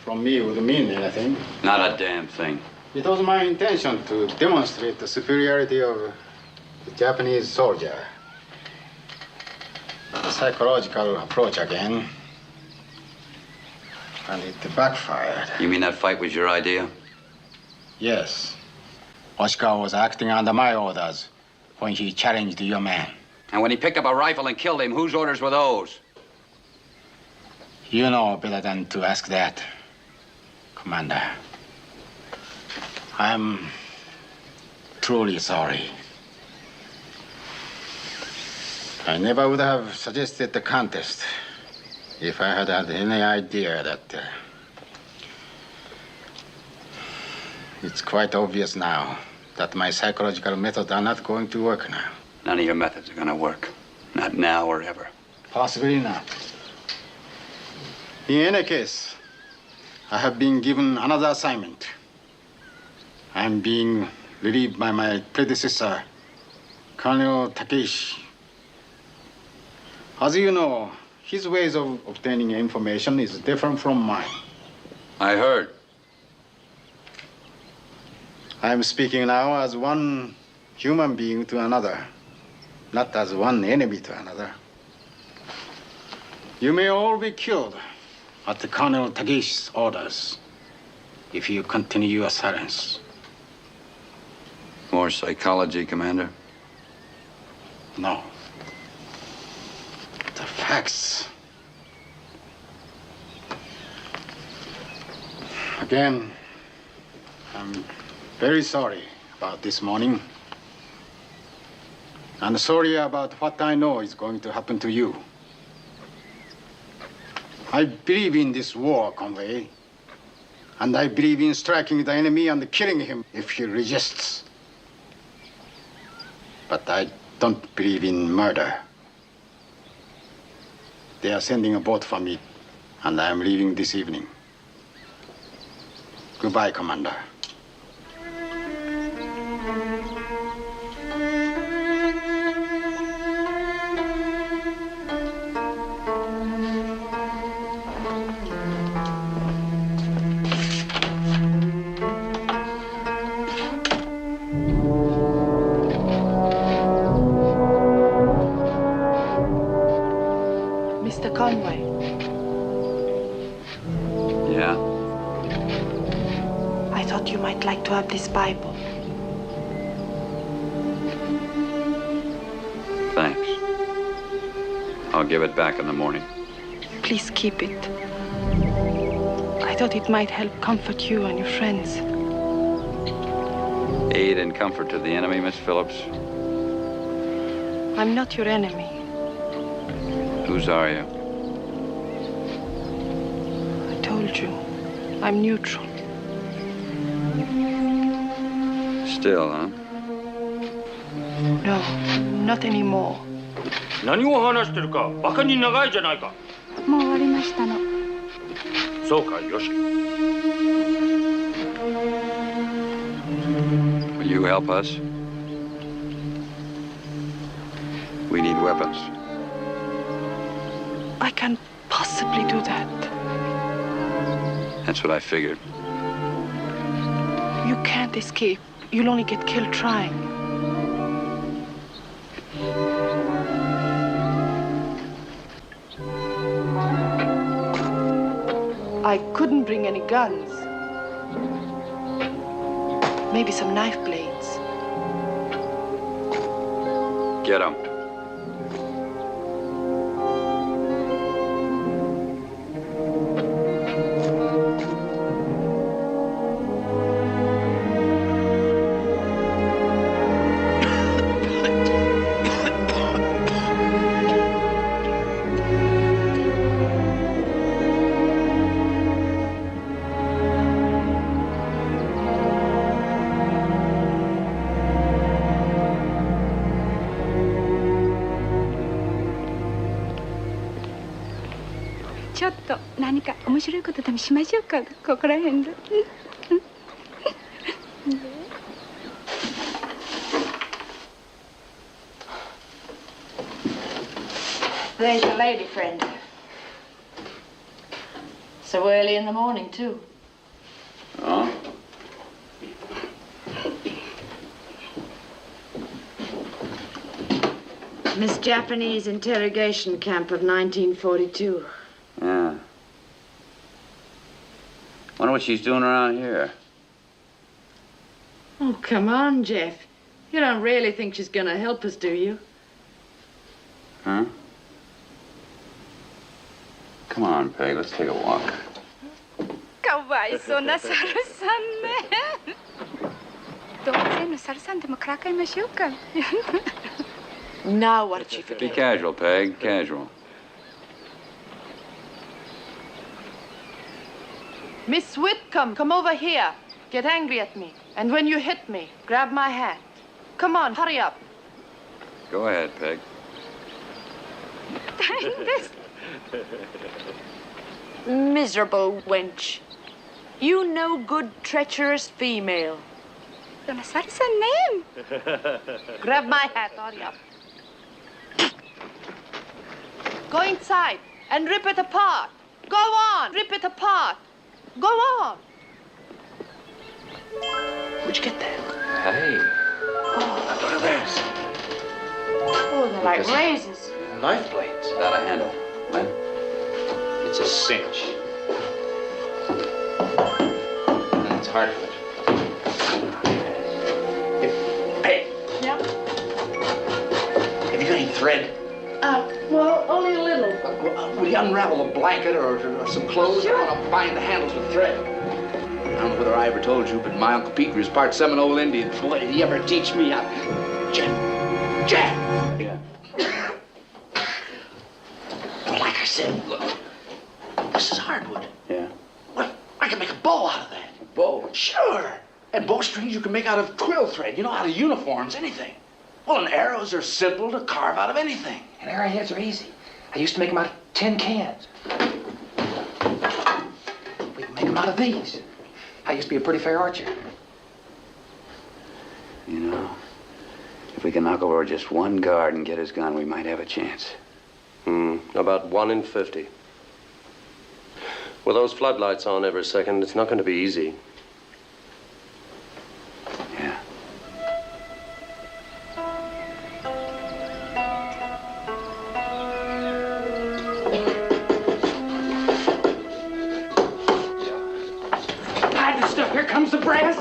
from me would mean anything. Not a damn thing. It was my intention to demonstrate the superiority of the Japanese soldier. The psychological approach again. And it backfired. You mean that fight was your idea? Yes. Oshikawa was acting under my orders when he challenged your man. And when he picked up a rifle and killed him, whose orders were those? You know better than to ask that, Commander. I'm truly sorry. I never would have suggested the contest if I had had any idea that... It's quite obvious now that my psychological methods are not going to work now. None of your methods are going to work. Not now or ever. Possibly not. In any case, I have been given another assignment. I'm being relieved by my predecessor, Colonel Takeishi. As you know, his ways of obtaining information is different from mine. I heard. I'm speaking now as one human being to another, not as one enemy to another. You may all be killed at the Colonel Takeishi's orders if you continue your silence. More psychology, Commander? No. The facts. Again, I'm very sorry about this morning. And sorry about what I know is going to happen to you. I believe in this war, Conway. And I believe in striking the enemy and killing him if he resists. But I don't believe in murder. They are sending a boat for me, and I am leaving this evening. Goodbye, Commander. like to have this Bible. Thanks. I'll give it back in the morning. Please keep it. I thought it might help comfort you and your friends. Aid and comfort to the enemy, Miss Phillips. I'm not your enemy. Whose are you? I told you, I'm neutral. Still, huh? No, not anymore. 何を話してるかバカに長いじゃないか。もう終わりましたの。そうか、よし。Will you help us? We need weapons. I can't possibly do that. That's what I figured. You can't escape. You'll only get killed trying. I couldn't bring any guns. Maybe some knife blades. Get them.ちょっと何か面白いことでもしましょうか。ここら辺で。There's your lady friend. So early in the morning, too. Oh? Miss Japanese interrogation camp of 1942. Yeah. Wonder what she's doing around here. Oh, come on, Jeff. You don't really think she's gonna help us, do you? Huh? Come on, Peg, let's take a walk. かわいそうなサルさんね。動物園のサルさんでもからかいましょうか。Now what did she Be forget? casual, Peg, casual. Miss Whitcomb, come over here. Get angry at me. And when you hit me, grab my hat. Come on, hurry up. Go ahead, Peg. 大変です。 Miserable wench. You no good, treacherous female. そのサルさんね。 Grab my hat, hurry up. Go inside and rip it apart. Go on, rip it apart. Go on. Where'd you get that? Hey. Oh, look at this. Oh, they're like razors. Knife blades. Without a handle. When? It's a cinch. That's hardwood. Hey, Yep. have you got any thread? Well, only a little. Will you unravel a blanket or some clothes? Sure. I want to bind the handles with thread. I don't know whether I ever told you, but my Uncle Pete was part Seminole Indian. Boy, did he ever teach me how... Jack! Yeah. Like I said, look, this is hardwood. Yeah. What? I can make a bow out of that. A bow? Sure. And bowstrings you can make out of quill thread. You know, out of uniforms, anything. Well, and arrows are simple to carve out of anything. And arrowheads are easy. I used to make them out of tin cans. We can make them out of these. I used to be a pretty fair archer. You know, if we can knock over just one guard and get his gun, we might have a chance. About 1 in 50. With those floodlights on every second, it's not going to be easy. Yeah. Hide the stuff. Here comes the brass.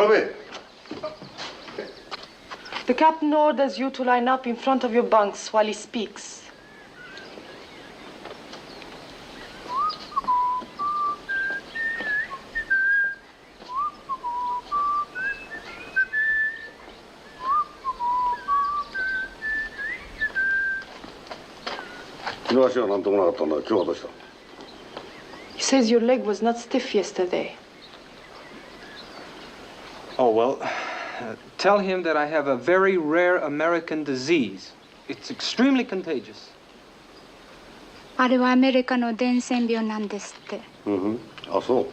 Murabe. The captain orders you to line up in front of your bunks while he speaks. He says your leg was not stiff yesterday. Oh, well, tell him that I have a very rare American disease. It's extremely contagious. あれはアメリカの伝染病なんですって。あ、そう。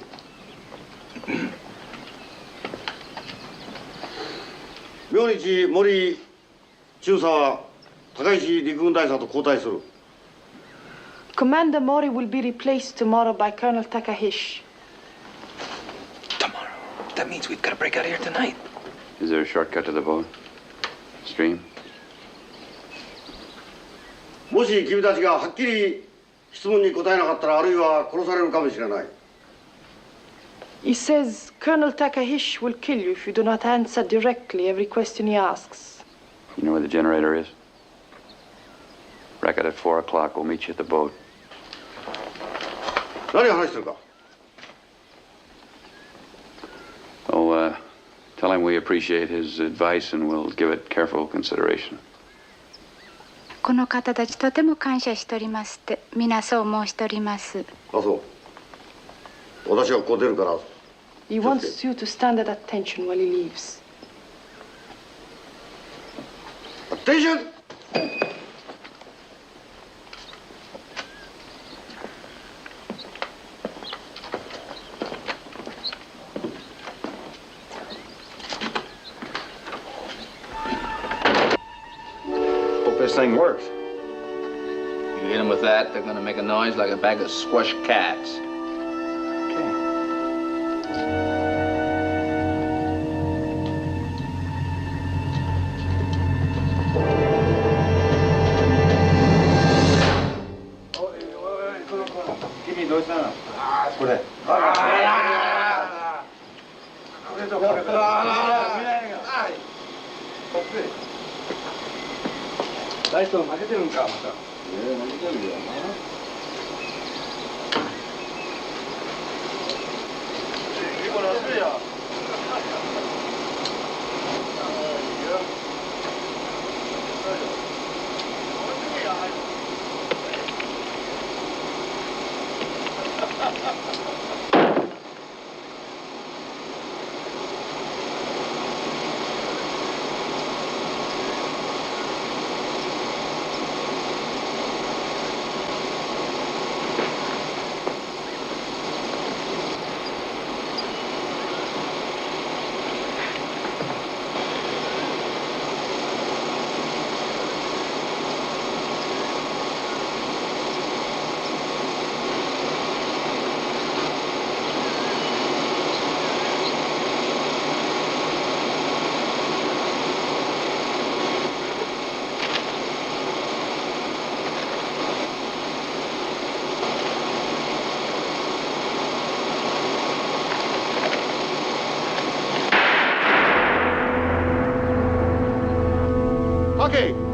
明日森中佐は高石陸軍大佐と交代する。Commander Mori will be replaced tomorrow by Colonel Takahashi. Tomorrow? That means we've got to break out of here tonight. Is there a shortcut to the boat? Stream? もし君たちがはっきり質問に答えなかったら、あるいは殺されるかもしれない。He says Colonel Takahashi will kill you if you do not answer directly every question he asks. You know where the generator is? Racket at 4 o'clock. We'll meet you at the boat. 何を話してるか? Oh, tell him we appreciate his advice and we'll give it careful consideration. この方たちとても感謝しておりますって皆そう申しております。あ、そう。私はここ出るから。He wants you to stand at attention while he leaves. Attention! This thing works. You hit them with that, they're gonna make a noise like a bag of squashed cats. Give me those now. Put it. ライト負けてるんか、また。負けてるよな。これ熱いよ。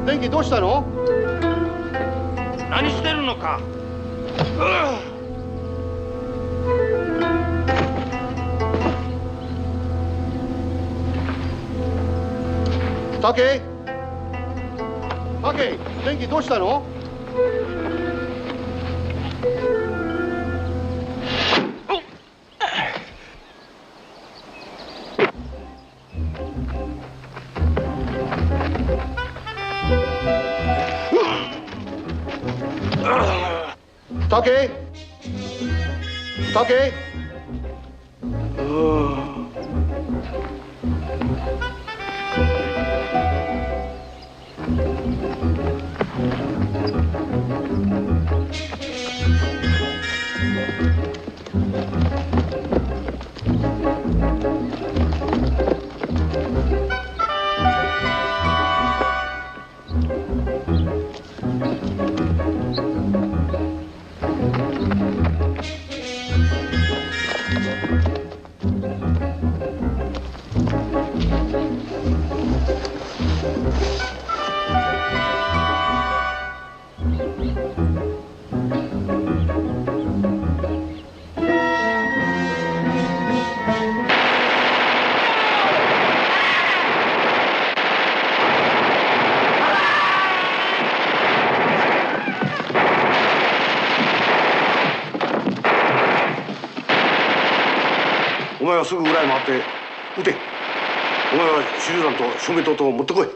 電気どうしたの？何してるのか。竹電気どうしたの？竹前はすぐ裏へ回って撃て。お前は手榴弾と照明灯を持ってこい。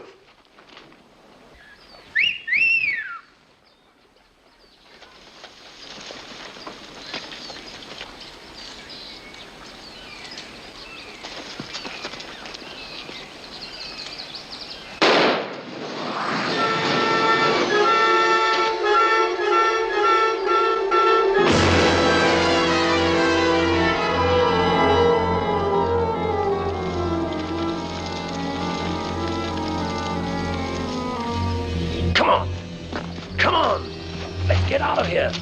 Come on! Come on! Let's get out of here!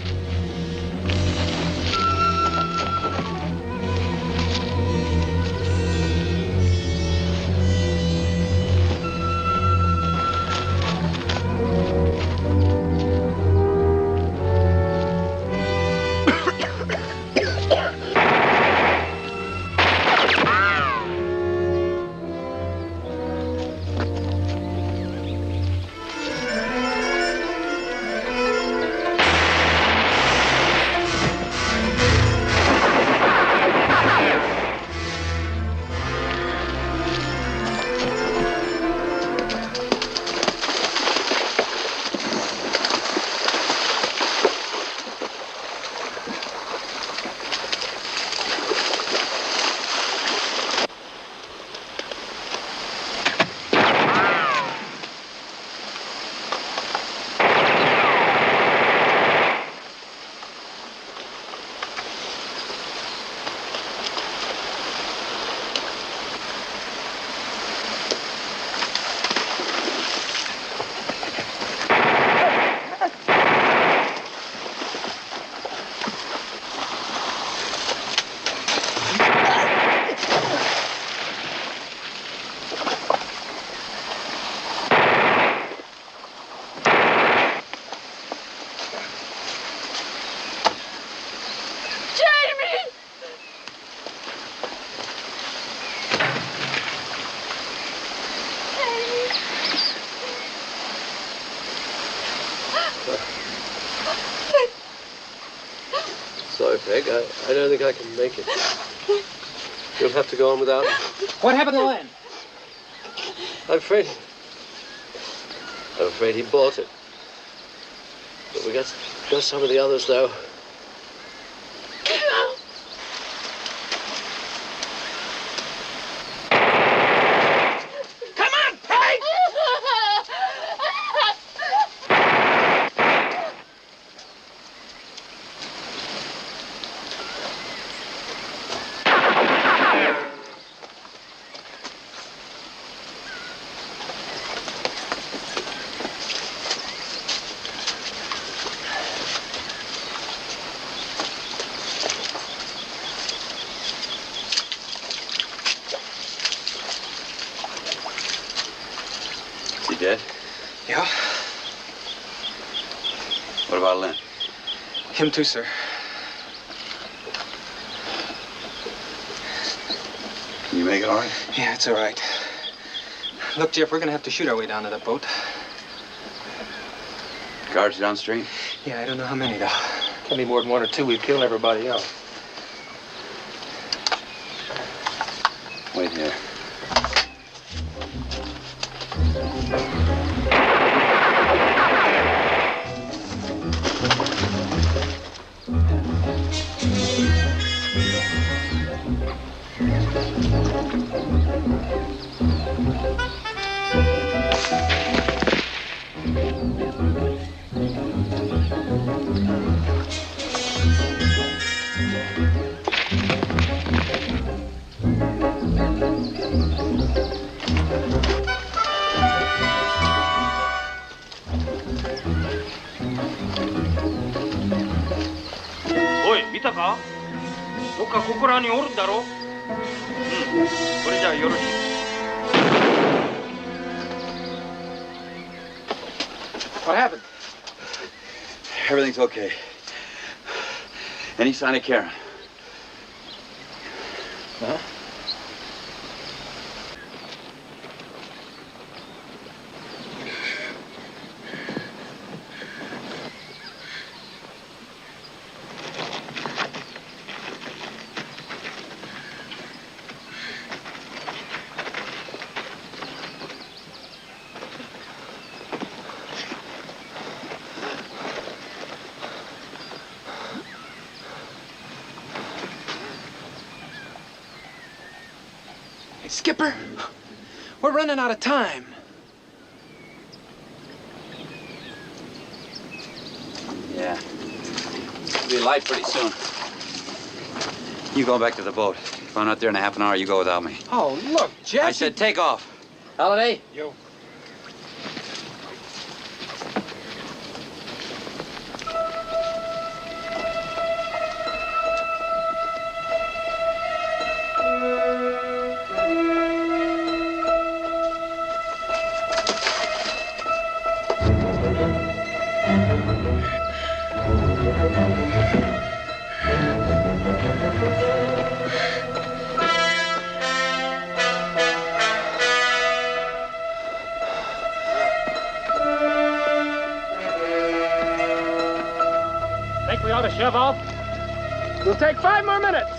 Sorry, Peg. I don't think I can make it. You'll have to go on without me. What happened to Len? I'm afraid he bought it. But we got some of the others, though. Dead? Yeah. What about Lynn? Him too, sir. Can you make it all right? Yeah, it's all right. Look, Jeff, we're gonna have to shoot our way down to that boat. Guards downstream? Yeah, I don't know how many, though. Can't be more than one or two. We've killed everybody else. Wait here. What happened? Everything's okay. Any sign of Karen? Huh? Skipper, we're running out of time. Yeah. It'll be light pretty soon. You go back to the boat. If I'm not there in a half an hour, you go without me. Oh, look, Jesse. I said take off. Holiday? Yo. Think we ought to shove off? We'll take 5 more minutes.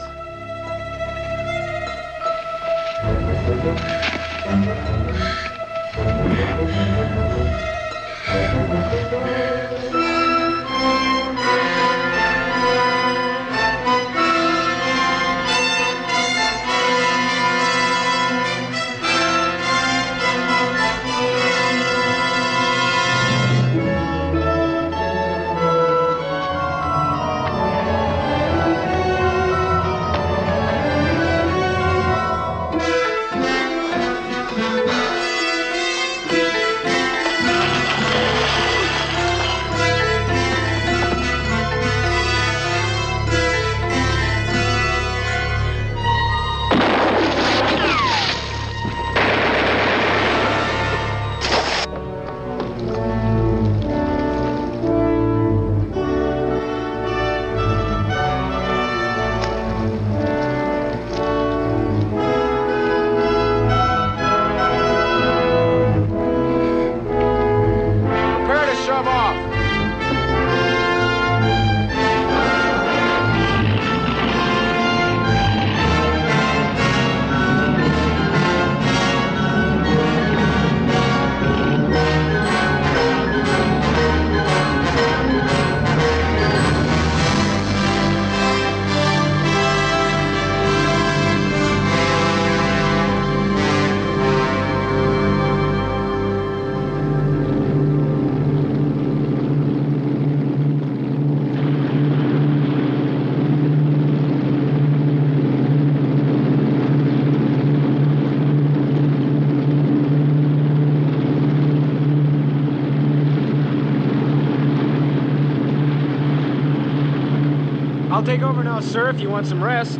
I'll take over now, sir, if you want some rest.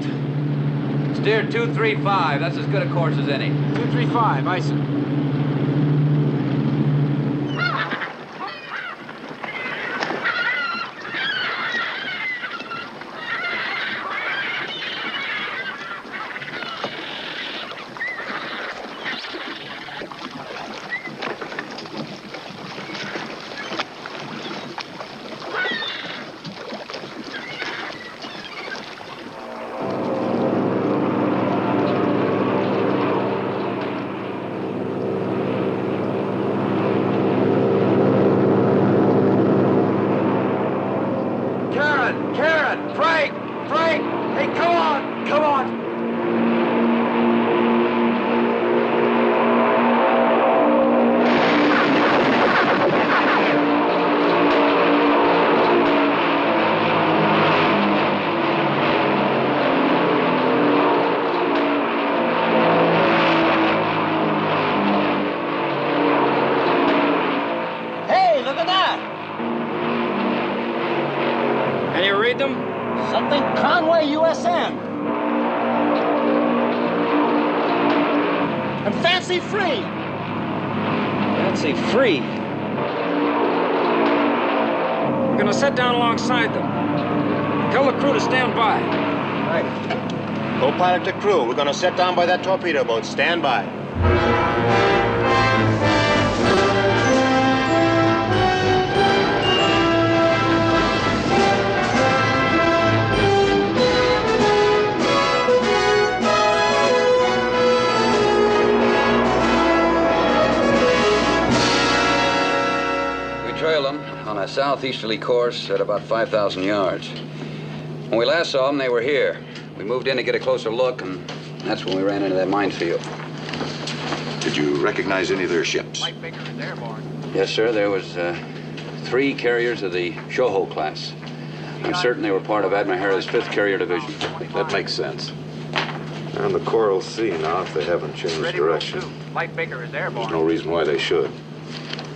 Steer 235. That's as good a course as any. 235, aye, sir. Down alongside them. Tell the crew to stand by. Right. Co-pilot to crew. We're gonna set down by that torpedo boat. Stand by. Trailed them on a southeasterly course at about 5,000 yards. When we last saw them, they were here. We moved in to get a closer look, and that's when we ran into that minefield. Did you recognize any of their ships? Yes, sir. There was 3 carriers of the Shoho class. I'm certain they were part of Admiral Harris' 5th Carrier Division. That makes sense. They're on the Coral Sea now if they haven't changed direction. Light Baker is airborne. There's no reason why they should.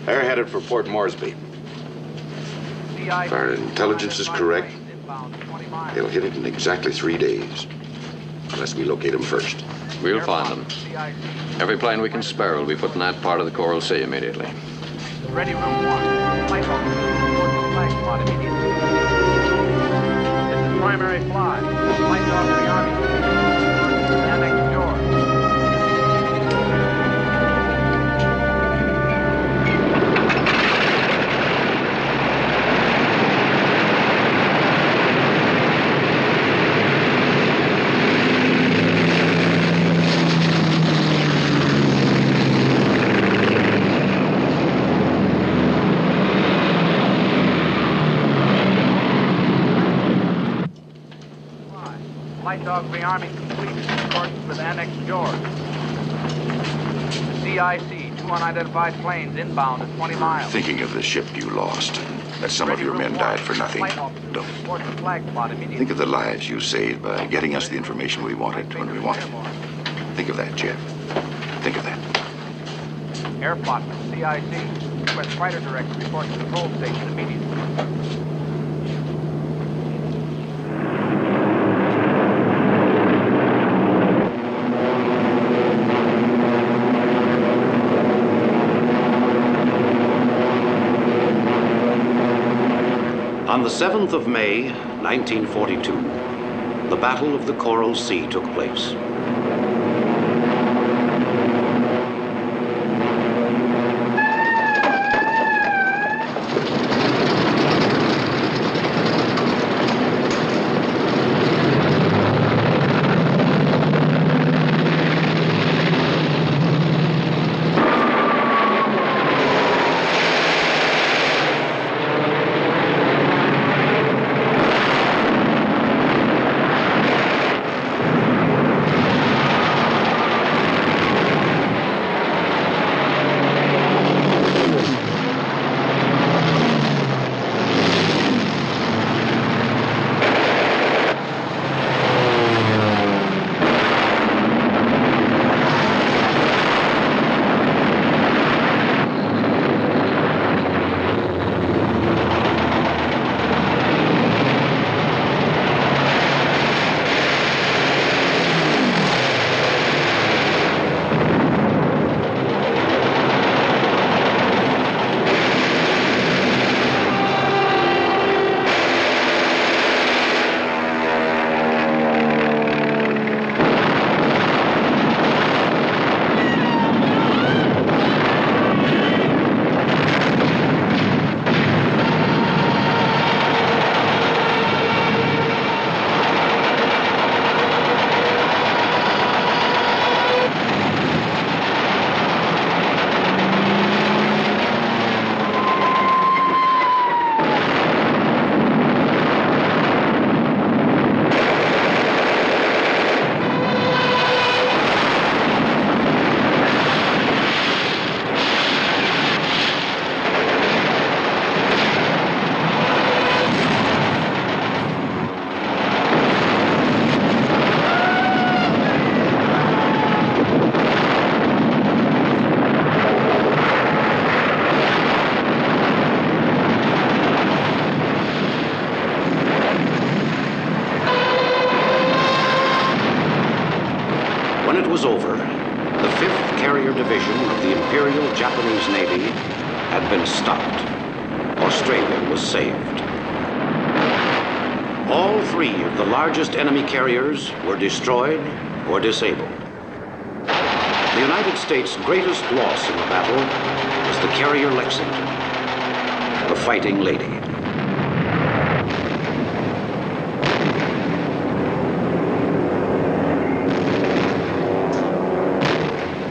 They're headed for Port Moresby. If our intelligence is correct, they'll hit it in exactly 3 days. Unless we locate them first. We'll find them. Every plane we can spare will be put in that part of the Coral Sea immediately. Ready, room 1. Flight officer, report to the flag spot immediately. This is primary fly. Flight dog of the Army. Annex George. Flight dog of the Army complete in accordance with Annex George. CIC, 2 unidentified planes inbound at 20 miles. Thinking of the ship you lost, that some of your men died for nothing. Don't. Report to the flag spot immediately. Think of the lives you saved by getting us the information we wanted when we wanted it. Think of that, Jeff. Think of that. Airplot from CIC. Request fighter director report to the control station immediately. On the 7th of May, 1942, the Battle of the Coral Sea took place. was over, the 5th Carrier Division of the Imperial Japanese Navy had been stopped. Australia was saved. All 3 of the largest enemy carriers were destroyed or disabled. The United States' greatest loss in the battle was the carrier Lexington, the Fighting Lady.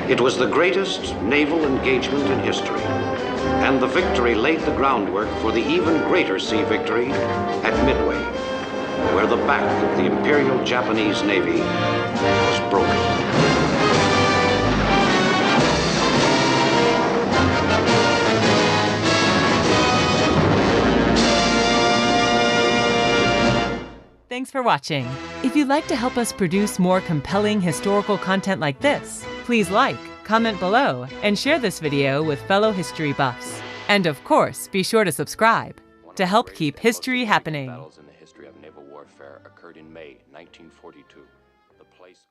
It was the greatest naval engagement in history, and the victory laid the groundwork for the even greater sea victory at Midway, where the back of the Imperial Japanese Navy was broken. Thanks for watching. If you'd like to help us produce more compelling historical content like this, please like, comment below, and share this video with fellow history buffs. And of course, be sure to subscribe to help keep history happening. Battles in the history of naval warfare occurred in May 1942. The place